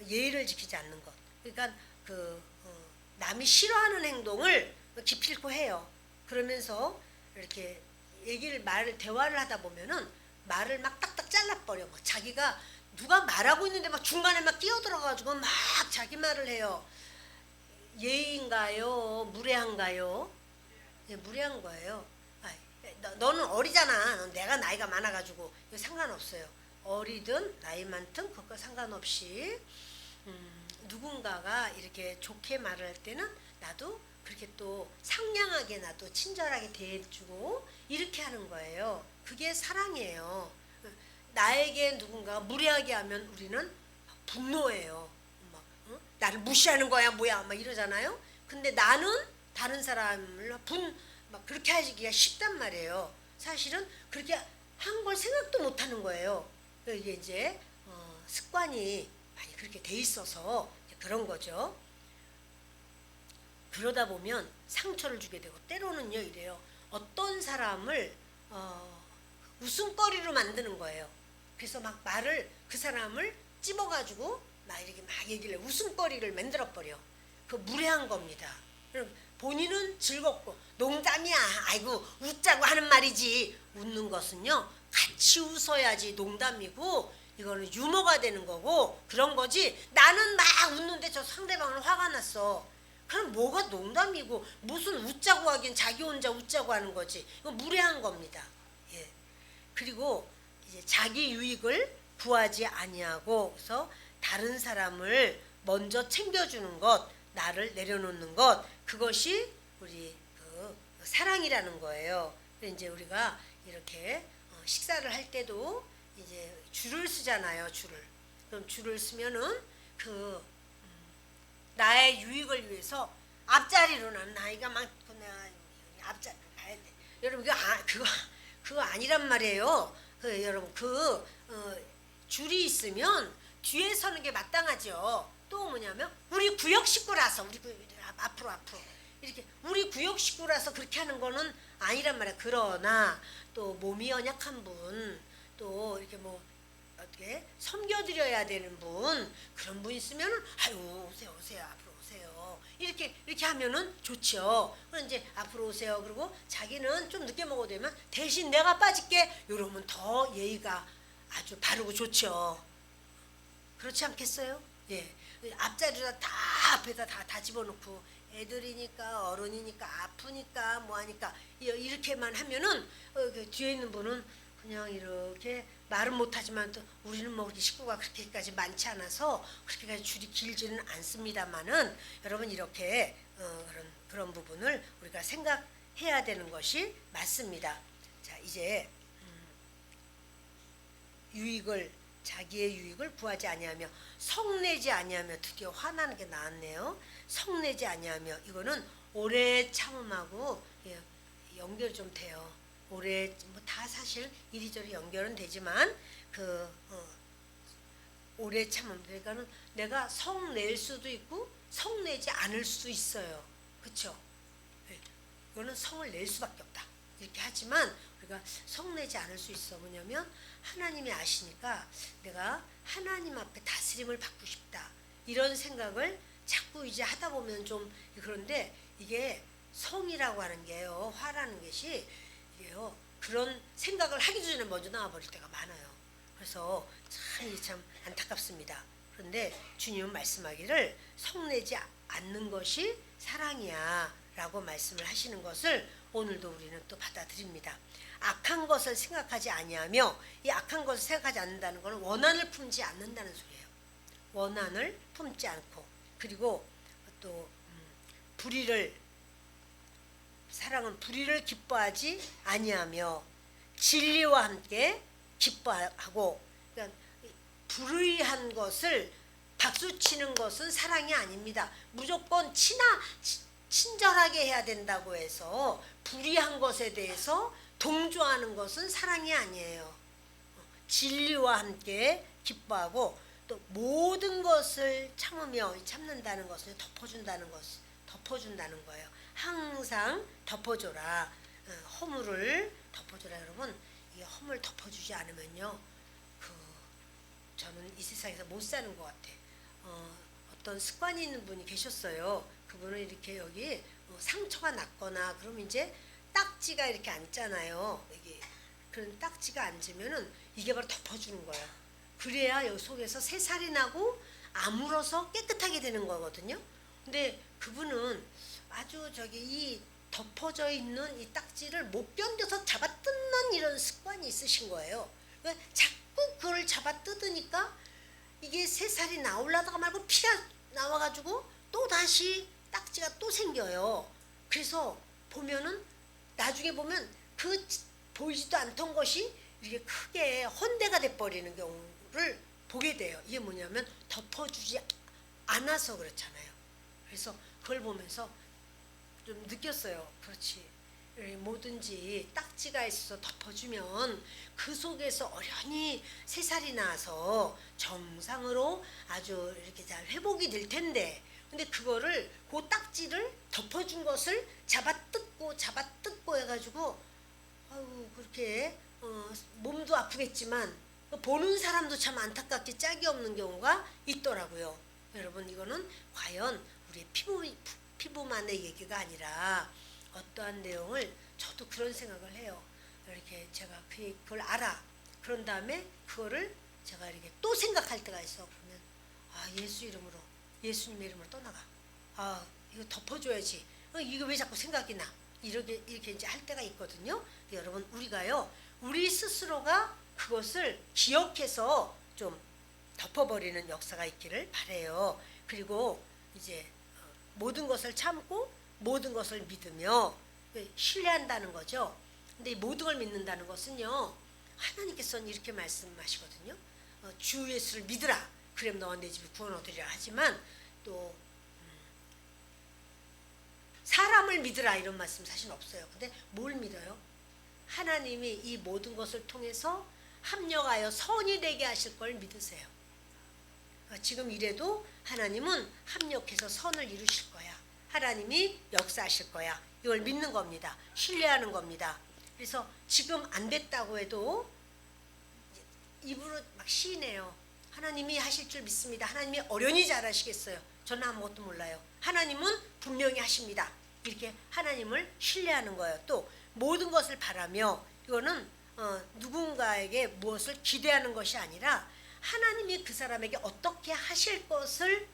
예의를 지키지 않는 것. 그러니까 남이 싫어하는 행동을 기필코 해요. 그러면서 이렇게 말을 대화를 하다 보면은 말을 막 딱딱 잘라버려. 막 자기가 누가 말하고 있는데 막 중간에 막 끼어들어가지고 막 자기 말을 해요. 예의인가요? 무례한가요? 예, 무례한 거예요. 너는 어리잖아. 내가 나이가 많아가지고 이거 상관없어요. 어리든 나이 많든 그것과 상관없이 누군가가 이렇게 좋게 말을 할 때는 나도 그렇게 또 상냥하게 나도 친절하게 대해주고 이렇게 하는 거예요. 그게 사랑이에요. 나에게 누군가 무례하게 하면 우리는 분노해요. 막, 나를 무시하는 거야 뭐야 막 이러잖아요. 근데 나는 다른 사람을 막 그렇게 하기가 쉽단 말이에요. 사실은 그렇게 한 걸 생각도 못 하는 거예요. 이게 이제 습관이 많이 그렇게 돼 있어서 그런 거죠. 그러다 보면 상처를 주게 되고 때로는요 이래요. 어떤 사람을 웃음거리로 만드는 거예요. 그래서 막 말을 그 사람을 찝어가지고 막 이렇게 막 얘기를 웃음거리를 만들어 버려. 그 무례한 겁니다. 본인은 즐겁고 농담이야. 아이고 웃자고 하는 말이지. 웃는 것은요 같이 웃어야지 농담이고 이거는 유머가 되는 거고 그런 거지. 나는 막 웃는데 저 상대방은 화가 났어. 그럼 뭐가 농담이고 무슨 웃자고 하긴 자기 혼자 웃자고 하는 거지. 이거 무례한 겁니다. 예. 그리고 이제 자기 유익을 구하지 아니하고 그래서 다른 사람을 먼저 챙겨주는 것, 나를 내려놓는 것, 그것이 우리 그 사랑이라는 거예요. 이제 우리가 이렇게 식사를 할 때도 이제 줄을 쓰잖아요. 그럼 줄을 쓰면은 나의 유익을 위해서 앞자리로는 나이가 많고 내가 앞자리로 가야 돼. 여러분 그거 아니란 말이에요. 여러분 줄이 있으면 뒤에 서는 게 마땅하죠. 또 뭐냐면 우리 구역 식구라서 우리 앞으로 이렇게 우리 구역 식구라서 그렇게 하는 거는 아니란 말이야. 그러나 또 몸이 연약한 분, 또 이렇게 뭐 어떻게 섬겨드려야 되는 분 그런 분 있으면은 아유 오세요 앞으로 오세요 이렇게 하면은 좋죠. 그럼 이제 앞으로 오세요. 그리고 자기는 좀 늦게 먹어도 되면 대신 내가 빠질게. 이러면 더 예의가 아주 바르고 좋죠. 그렇지 않겠어요? 예. 앞자리다 다 앞에다 다 집어넣고 애들이니까 어른이니까 아프니까 뭐하니까 이렇게만 하면은 그 뒤에 있는 분은 그냥 이렇게 말은 못하지만 또 우리는 뭐 식구가 그렇게까지 많지 않아서 그렇게까지 줄이 길지는 않습니다만은 여러분 이렇게 그런 부분을 우리가 생각해야 되는 것이 맞습니다. 자 이제 자기의 유익을 구하지 아니하며 성내지 아니하며 드디어 화나는 게 나왔네요. 성내지 아니하며 이거는 오래 참음하고 연결이 좀 돼요. 오래 뭐 다 사실 이리저리 연결은 되지만 오래 참음 그러니까는 내가 성낼 수도 있고 성내지 않을 수 있어요. 그렇죠? 이거는 성을 낼 수밖에 없다. 이렇게 하지만 우리가 성내지 않을 수 있어. 뭐냐면 하나님이 아시니까 내가 하나님 앞에 다스림을 받고 싶다. 이런 생각을 자꾸 이제 하다 보면 좀 그런데 이게 성이라고 하는 게요. 화라는 것이 이게요. 그런 생각을 하기도 전에 먼저 나와버릴 때가 많아요. 그래서 참 안타깝습니다. 그런데 주님은 말씀하기를 성내지 않는 것이 사랑이야 라고 말씀을 하시는 것을 오늘도 우리는 또 받아들입니다. 악한 것을 생각하지 아니하며 이 악한 것을 생각하지 않는다는 것은 원한을 품지 않는다는 소리예요. 원한을 품지 않고 그리고 또 사랑은 불의를 기뻐하지 아니하며 진리와 함께 기뻐하고 그러니까 불의한 것을 박수치는 것은 사랑이 아닙니다. 무조건 친절하게 해야 된다고 해서 불의한 것에 대해서 동조하는 것은 사랑이 아니에요. 진리와 함께 기뻐하고 또 모든 것을 참으며 참는다는 것을 덮어준다는 거예요. 항상 덮어줘라. 허물을 덮어줘라. 여러분, 이 허물 덮어주지 않으면요, 저는 이 세상에서 못 사는 것 같아. 어떤 습관이 있는 분이 계셨어요. 그분은 이렇게 여기 상처가 났거나 그러면 이제 딱지가 이렇게 앉잖아요. 여기 그런 딱지가 앉으면은 이게 바로 덮어주는 거예요. 그래야 여기 속에서 새살이 나고 아물어서 깨끗하게 되는 거거든요. 근데 그분은 아주 이 덮어져 있는 이 딱지를 못 견뎌서 잡아 뜯는 이런 습관이 있으신 거예요. 그러니까 자꾸 그걸 잡아 뜯으니까 이게 새살이 나오려다가 말고 피가 나와가지고 또 다시 딱지가 또 생겨요. 그래서 보면은 나중에 보면 그 보이지도 않던 것이 이렇게 크게 헌대가 돼버리는 경우를 보게 돼요. 이게 뭐냐면 덮어주지 않아서 그렇잖아요. 그래서 그걸 보면서 좀 느꼈어요. 그렇지. 뭐든지 딱지가 있어서 덮어주면 그 속에서 어련히 새살이 나서 정상으로 아주 이렇게 잘 회복이 될 텐데, 근데 그거를 그 딱지를 덮어준 것을 잡아뜯고 해가지고 아유 그렇게 몸도 아프겠지만 보는 사람도 참 안타깝게 짝이 없는 경우가 있더라고요. 여러분, 이거는 과연 우리 피부만의 얘기가 아니라 어떠한 내용을 저도 그런 생각을 해요. 이렇게 제가 그걸 알아. 그런 다음에 그거를 제가 이렇게 또 생각할 때가 있어. 그러면 예수님의 이름으로 떠나가. 이거 덮어줘야지. 이거 왜 자꾸 생각이 나? 이렇게 이제 할 때가 있거든요. 여러분, 우리가요, 우리 스스로가 그것을 기억해서 좀 덮어버리는 역사가 있기를 바래요. 그리고 이제 모든 것을 참고 모든 것을 믿으며 신뢰한다는 거죠. 근데 이 모든 걸 믿는다는 것은요, 하나님께서는 이렇게 말씀하시거든요. 주 예수를 믿으라. 그럼 너와 내 집이 구원 얻으리라. 하지만 또 사람을 믿으라 이런 말씀 사실 없어요. 근데 뭘 믿어요? 하나님이 이 모든 것을 통해서 합력하여 선이 되게 하실 걸 믿으세요. 지금 이래도 하나님은 합력해서 선을 이루실 거야. 하나님이 역사하실 거야. 이걸 믿는 겁니다. 신뢰하는 겁니다. 그래서 지금 안 됐다고 해도 입으로 막 시인해요. 하나님이 하실 줄 믿습니다. 하나님이 어련히 잘하시겠어요. 저는 아무것도 몰라요. 하나님은 분명히 하십니다. 이렇게 하나님을 신뢰하는 거예요. 또 모든 것을 바라며, 이거는 누군가에게 무엇을 기대하는 것이 아니라 하나님이 그 사람에게 어떻게 하실 것을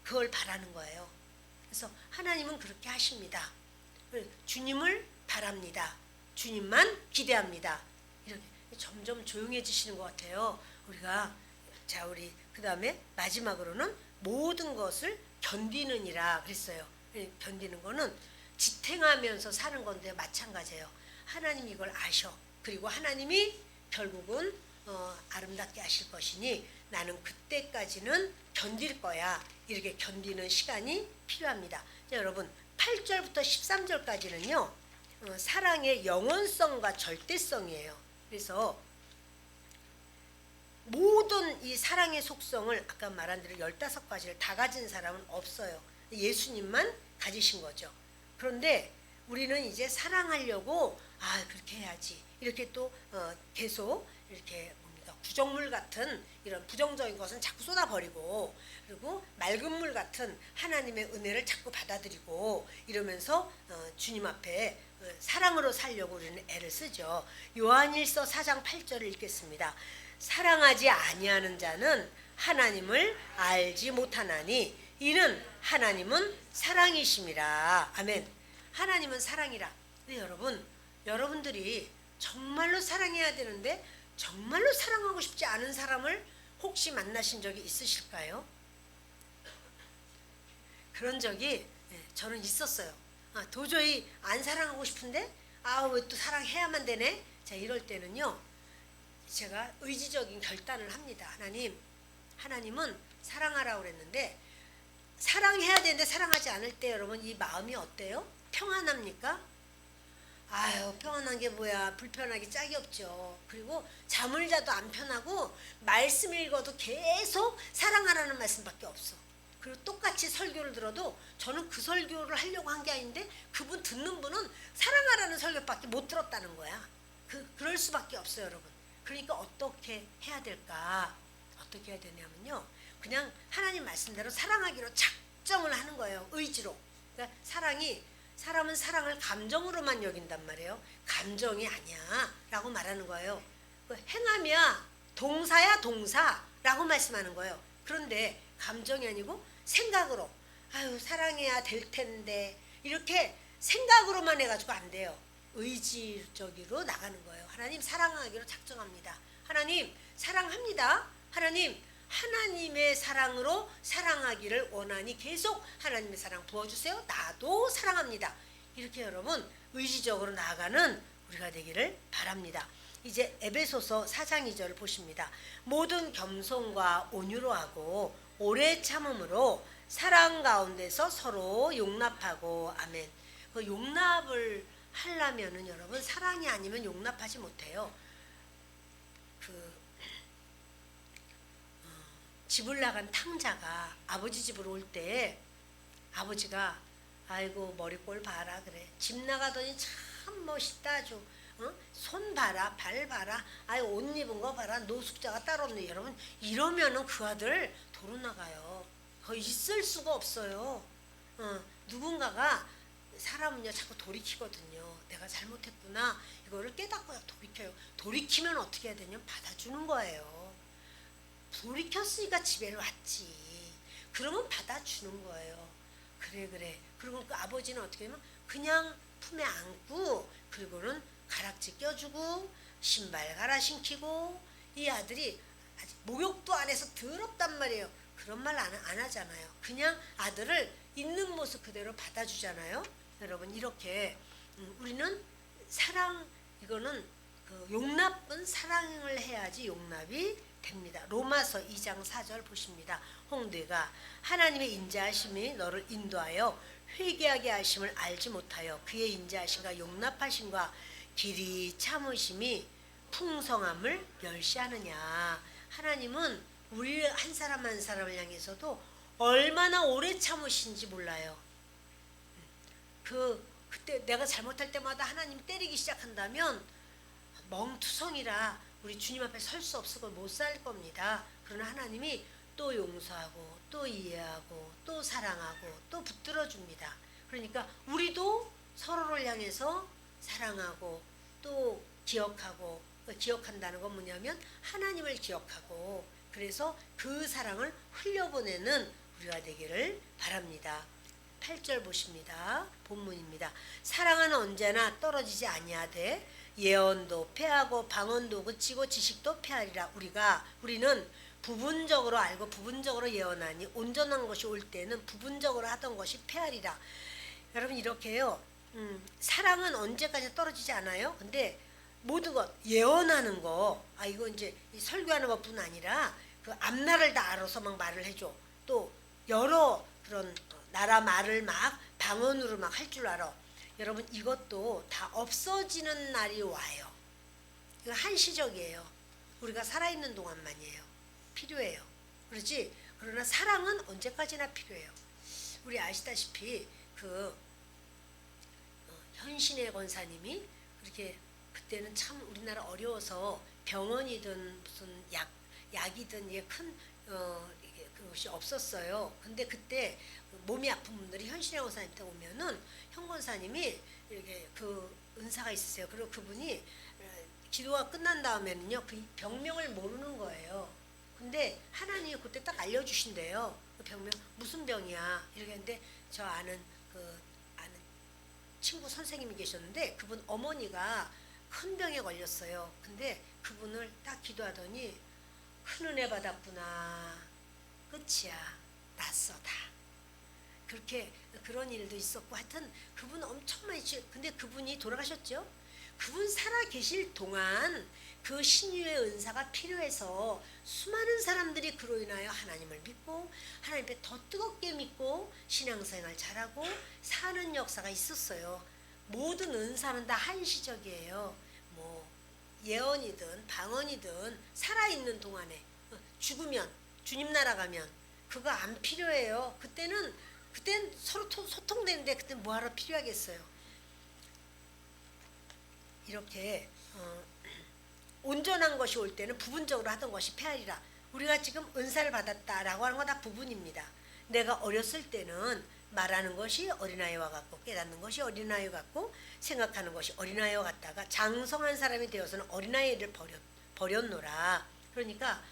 그걸 바라는 거예요. 그래서 하나님은 그렇게 하십니다. 주님을 바랍니다. 주님만 기대합니다. 이렇게 점점 조용해지시는 것 같아요. 우리 그 다음에 마지막으로는 모든 것을 견디느니라 그랬어요. 견디는 거는 지탱하면서 사는 건데 마찬가지예요. 하나님이 이걸 아셔. 그리고 하나님이 결국은 아름답게 하실 것이니 나는 그때까지는 견딜 거야. 이렇게 견디는 시간이 필요합니다. 자, 여러분, 8절부터 13절까지는요. 사랑의 영원성과 절대성이에요. 그래서 모든 이 사랑의 속성을 아까 말한 대로 15가지를 다 가진 사람은 없어요. 예수님만 가지신 거죠. 그런데 우리는 이제 사랑하려고 그렇게 해야지. 이렇게 또 계속 이렇게 구정물 같은 이런 부정적인 것은 자꾸 쏟아버리고, 그리고 맑은 물 같은 하나님의 은혜를 자꾸 받아들이고 이러면서 주님 앞에 사랑으로 살려고 우리는 애를 쓰죠. 요한일서 4장 8절을 읽겠습니다. 사랑하지 아니하는 자는 하나님을 알지 못하나니 이는 하나님은 사랑이심이라. 아멘. 하나님은 사랑이라. 근데 여러분들이 정말로 사랑해야 되는데 정말로 사랑하고 싶지 않은 사람을 혹시 만나신 적이 있으실까요? 그런 적이 저는 있었어요. 도저히 안 사랑하고 싶은데 왜 또 사랑해야만 되네. 자, 이럴 때는요, 제가 의지적인 결단을 합니다. 하나님은 사랑하라고 그랬는데 사랑해야 되는데 사랑하지 않을 때 여러분 이 마음이 어때요? 평안합니까? 아유, 평안한 게 뭐야. 불편하기 짝이 없죠. 그리고 잠을 자도 안 편하고 말씀 읽어도 계속 사랑하라는 말씀밖에 없어. 그리고 똑같이 설교를 들어도 저는 그 설교를 하려고 한 게 아닌데 그분 듣는 분은 사랑하라는 설교밖에 못 들었다는 거야. 그럴 수밖에 없어요, 여러분. 그러니까 어떻게 해야 될까? 어떻게 해야 되냐면요. 그냥 하나님 말씀대로 사랑하기로 작정을 하는 거예요. 의지로. 그러니까 사람은 사랑을 감정으로만 여긴단 말이에요. 감정이 아니야 라고 말하는 거예요. 행함이야 동사야 동사라고 말씀하는 거예요. 그런데 감정이 아니고 생각으로 아유 사랑해야 될 텐데 이렇게 생각으로만 해가지고 안 돼요. 의지적으로 나가는 거예요. 하나님 사랑하기로 작정합니다. 하나님 사랑합니다. 하나님의 사랑으로 사랑하기를 원하니 계속 하나님의 사랑 부어주세요. 나도 사랑합니다. 이렇게 여러분 의지적으로 나아가는 우리가 되기를 바랍니다. 이제 에베소서 4장 2절 보십니다. 모든 겸손과 온유로 하고 오래 참음으로 사랑 가운데서 서로 용납하고 아멘. 그 용납을 하려면은 여러분 사랑이 아니면 용납하지 못해요. 집을 나간 탕자가 아버지 집으로 올 때 아버지가 아이고 머리꼴 봐라 그래. 집 나가더니 참 멋있다 아주. 손 봐라 발 봐라 아이 옷 입은 거 봐라 노숙자가 따로 없네. 여러분 이러면은 그 아들 도로 나가요. 거의 있을 수가 없어요. 누군가가 사람은요 자꾸 돌이키거든요. 내가 잘못했구나 이거를 깨닫고 돌이켜요. 돌이키면 어떻게 해야 되냐면 받아주는 거예요. 돌이켰으니까 집에 왔지. 그러면 받아주는 거예요. 그래. 그리고 그 아버지는 어떻게 하면 그냥 품에 안고 그리고는 가락지 껴주고 신발 갈아 신기고 이 아들이 아직 목욕도 안 해서 더럽단 말이에요. 그런 말 안 하잖아요. 그냥 아들을 있는 모습 그대로 받아주잖아요. 여러분 이렇게 우리는 사랑 이거는 그 용납은 사랑을 해야지 용납이 됩니다. 로마서 2장 4절 보십니다. 홍대가 하나님의 인자하심이 너를 인도하여 회개하게 하심을 알지 못하여 그의 인자하심과 용납하심과 길이 참으심이 풍성함을 멸시하느냐. 하나님은 우리 한 사람 한 사람을 향해서도 얼마나 오래 참으신지 몰라요. 그때 내가 잘못할 때마다 하나님 때리기 시작한다면 멍투성이라 우리 주님 앞에 설 수 없고 못 살 겁니다. 그러나 하나님이 또 용서하고 또 이해하고 또 사랑하고 또 붙들어 줍니다. 그러니까 우리도 서로를 향해서 사랑하고 또 기억하고 기억한다는 건 뭐냐면 하나님을 기억하고 그래서 그 사랑을 흘려보내는 우리가 되기를 바랍니다. 8절 보십니다. 본문입니다. 사랑은 언제나 떨어지지 아니하되 예언도 패하고 방언도 그치고 지식도 패하리라. 우리는 부분적으로 알고 부분적으로 예언하니 온전한 것이 올 때는 부분적으로 하던 것이 패하리라. 여러분 이렇게요. 사랑은 언제까지 떨어지지 않아요. 근데 모든 것 예언하는 거 이거 이제 설교하는 것뿐 아니라 그 앞날을 다 알아서 막 말을 해줘. 또 여러 그런 나라 말을 막 방언으로 막 할 줄 알아. 여러분 이것도 다 없어지는 날이 와요. 이거 한시적이에요. 우리가 살아있는 동안만이에요. 필요해요. 그렇지? 그러나 사랑은 언제까지나 필요해요. 우리 아시다시피 현신의 권사님이 그렇게 그때는 참 우리나라 어려워서 병원이든 무슨 약이든 큰 그것이 없었어요. 근데 그때 몸이 아픈 분들이 현신의 권사님한테 오면은 현 권사님이 이렇게 그 은사가 있으세요. 그리고 그분이 기도가 끝난 다음에는요 그 병명을 모르는 거예요. 근데 하나님이 그때 딱 알려주신대요. 그 병명 무슨 병이야 이렇게 했는데 저 아는 친구 선생님이 계셨는데 그분 어머니가 큰 병에 걸렸어요. 근데 그분을 딱 기도하더니 큰 은혜 받았구나. 끝이야. 났어 다. 그렇게 그런 일도 있었고 하여튼 그분 엄청 많이 근데 그분이 돌아가셨죠. 그분 살아 계실 동안 그 신유의 은사가 필요해서 수많은 사람들이 그로 인하여 하나님을 믿고 하나님 앞에 더 뜨겁게 믿고 신앙생활 잘하고 사는 역사가 있었어요. 모든 은사는 다 한시적이에요. 뭐 예언이든 방언이든 살아있는 동안에, 죽으면 주님 나라 가면 그거 안 필요해요. 그때는 서로 소통되는데 그때 뭐하러 필요하겠어요. 이렇게 온전한 것이 올 때는 부분적으로 하던 것이 폐하리라. 우리가 지금 은사를 받았다라고 하는 건 다 부분입니다. 내가 어렸을 때는 말하는 것이 어린아이와 같고, 깨닫는 것이 어린아이와 같고, 생각하는 것이 어린아이와 같다가 장성한 사람이 되어서는 어린아이를 버렸노라. 그러니까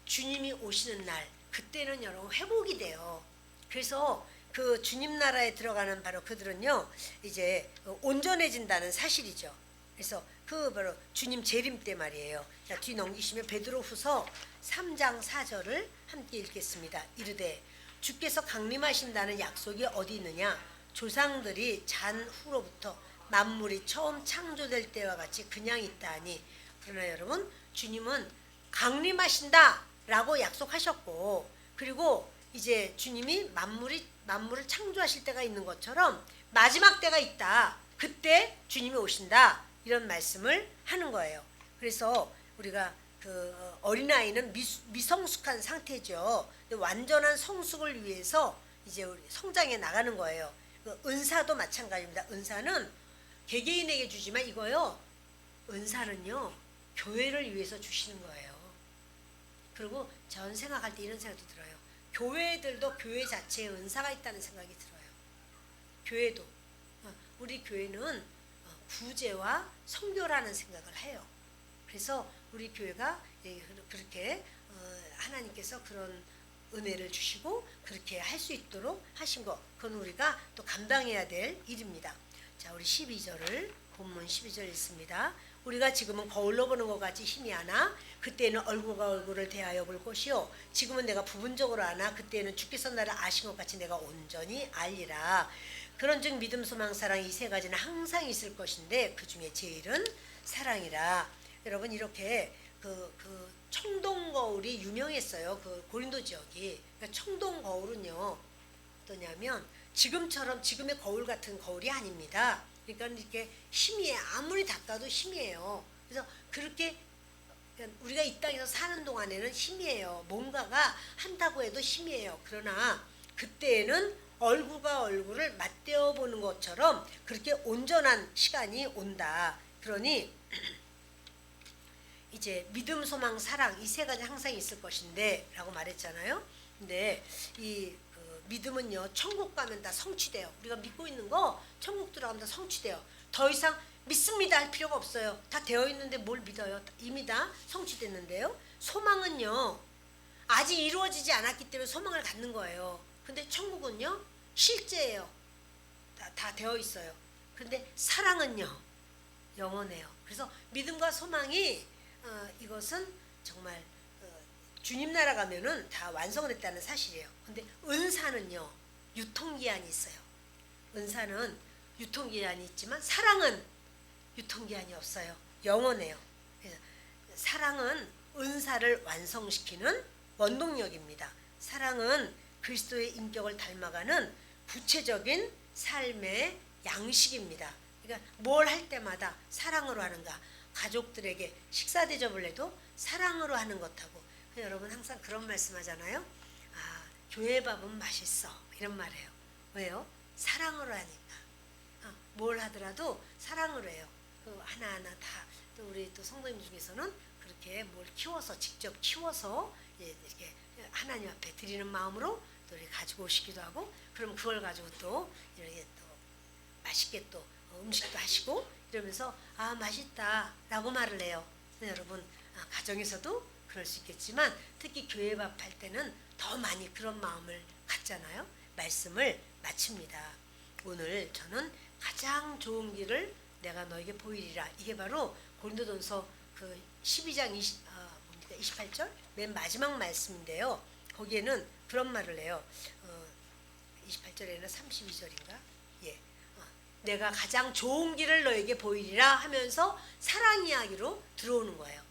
주님이 오시는 날, 그때는 여러분 회복이 돼요. 그래서 그 주님 나라에 들어가는 바로 그들은요, 이제 온전해진다는 사실이죠. 그래서 그 바로 주님 재림 때 말이에요. 자, 뒤 넘기시면 베드로후서 3장 4절을 함께 읽겠습니다. 이르되 주께서 강림하신다는 약속이 어디 있느냐? 조상들이 잔 후로부터 만물이 처음 창조될 때와 같이 그냥 있다니. 그러나 여러분, 주님은 강림하신다라고 약속하셨고, 그리고 이제 주님이 만물을 창조하실 때가 있는 것처럼 마지막 때가 있다. 그때 주님이 오신다. 이런 말씀을 하는 거예요. 그래서 우리가 그 어린아이는 미성숙한 상태죠. 완전한 성숙을 위해서 이제 우리 성장해 나가는 거예요. 그 은사도 마찬가지입니다. 은사는 개개인에게 주지만 이거요, 은사는요 교회를 위해서 주시는 거예요. 그리고 전 생각할 때 이런 생각도 들어요. 교회들도 교회 자체에 은사가 있다는 생각이 들어요. 교회도, 우리 교회는 구제와 선교라는 생각을 해요. 그래서 우리 교회가 그렇게 하나님께서 그런 은혜를 주시고 그렇게 할 수 있도록 하신 것, 그건 우리가 또 감당해야 될 일입니다. 자, 우리 12절을 본문 12절 읽습니다. 우리가 지금은 거울로 보는 것 같이 힘이 하나 그때는 얼굴과 얼굴을 대하여 볼 것이요 지금은 내가 부분적으로 아나 그때는 주께서 나를 아신 것 같이 내가 온전히 알리라. 그런즉 믿음 소망 사랑 이 세 가지는 항상 있을 것인데 그 중에 제일은 사랑이라. 여러분, 이렇게 그 청동 거울이 유명했어요. 그 고린도 지역이. 그러니까 청동 거울은요 어떠냐면 지금처럼 지금의 거울 같은 거울이 아닙니다. 그러니까 이렇게 희미해. 아무리 닦아도 희미해요. 그래서 그렇게 우리가 이 땅에서 사는 동안에는 희미해요. 뭔가가 한다고 해도 희미해요. 그러나 그때에는 얼굴과 얼굴을 맞대어 보는 것처럼 그렇게 온전한 시간이 온다. 그러니 이제 믿음, 소망, 사랑 이 세 가지 항상 있을 것인데 라고 말했잖아요. 근데 이 믿음은요 천국 가면 다 성취돼요. 우리가 믿고 있는 거 천국 들어가면 다 성취돼요. 더 이상 믿습니다 할 필요가 없어요. 다 되어 있는데 뭘 믿어요? 이미 다 성취됐는데요. 소망은요 아직 이루어지지 않았기 때문에 소망을 갖는 거예요. 근데 천국은요 실제예요. 다 되어 있어요. 그런데 사랑은요 영원해요. 그래서 믿음과 소망이 이것은 정말 주님 나라 가면은 다 완성됐다는 사실이에요. 근데 은사는요 유통기한이 있어요. 은사는 유통기한이 있지만 사랑은 유통기한이 없어요. 영원해요. 그래서 사랑은 은사를 완성시키는 원동력입니다. 사랑은 그리스도의 인격을 닮아가는 구체적인 삶의 양식입니다. 그러니까 뭘 할 때마다 사랑으로 하는가. 가족들에게 식사 대접을 해도 사랑으로 하는 것하고. 여러분 항상 그런 말씀하잖아요. 아, 교회 밥은 맛있어 이런 말해요. 왜요? 사랑으로 하니까. 뭘 하더라도 사랑으로 해요. 그 하나하나 다. 또 우리 또 성도님 중에서는 그렇게 뭘 키워서 직접 키워서 이렇게 하나님 앞에 드리는 마음으로 또 이렇게 가지고 오시기도 하고, 그럼 그걸 가지고 또 이렇게 또 맛있게 또 음식도 하시고 이러면서 아 맛있다라고 말을 해요. 여러분 가정에서도 그럴 수 있겠지만 특히 교회 밥 할 때는 더 많이 그런 마음을 갖잖아요. 말씀을 마칩니다. 오늘 저는 가장 좋은 길을 내가 너에게 보이리라. 이게 바로 고린도전서 그 12장 28절 맨 마지막 말씀인데요. 거기에는 그런 말을 해요. 28절에는 32절인가? 예. 내가 가장 좋은 길을 너에게 보이리라 하면서 사랑 이야기로 들어오는 거예요.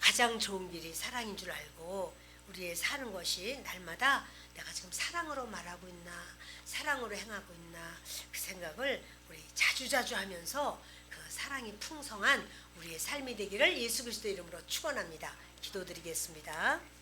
가장 좋은 길이 사랑인 줄 알고 우리의 사는 것이 날마다 내가 지금 사랑으로 말하고 있나, 사랑으로 행하고 있나, 그 생각을 우리 자주자주 하면서 그 사랑이 풍성한 우리의 삶이 되기를 예수 그리스도 이름으로 축원합니다. 기도드리겠습니다.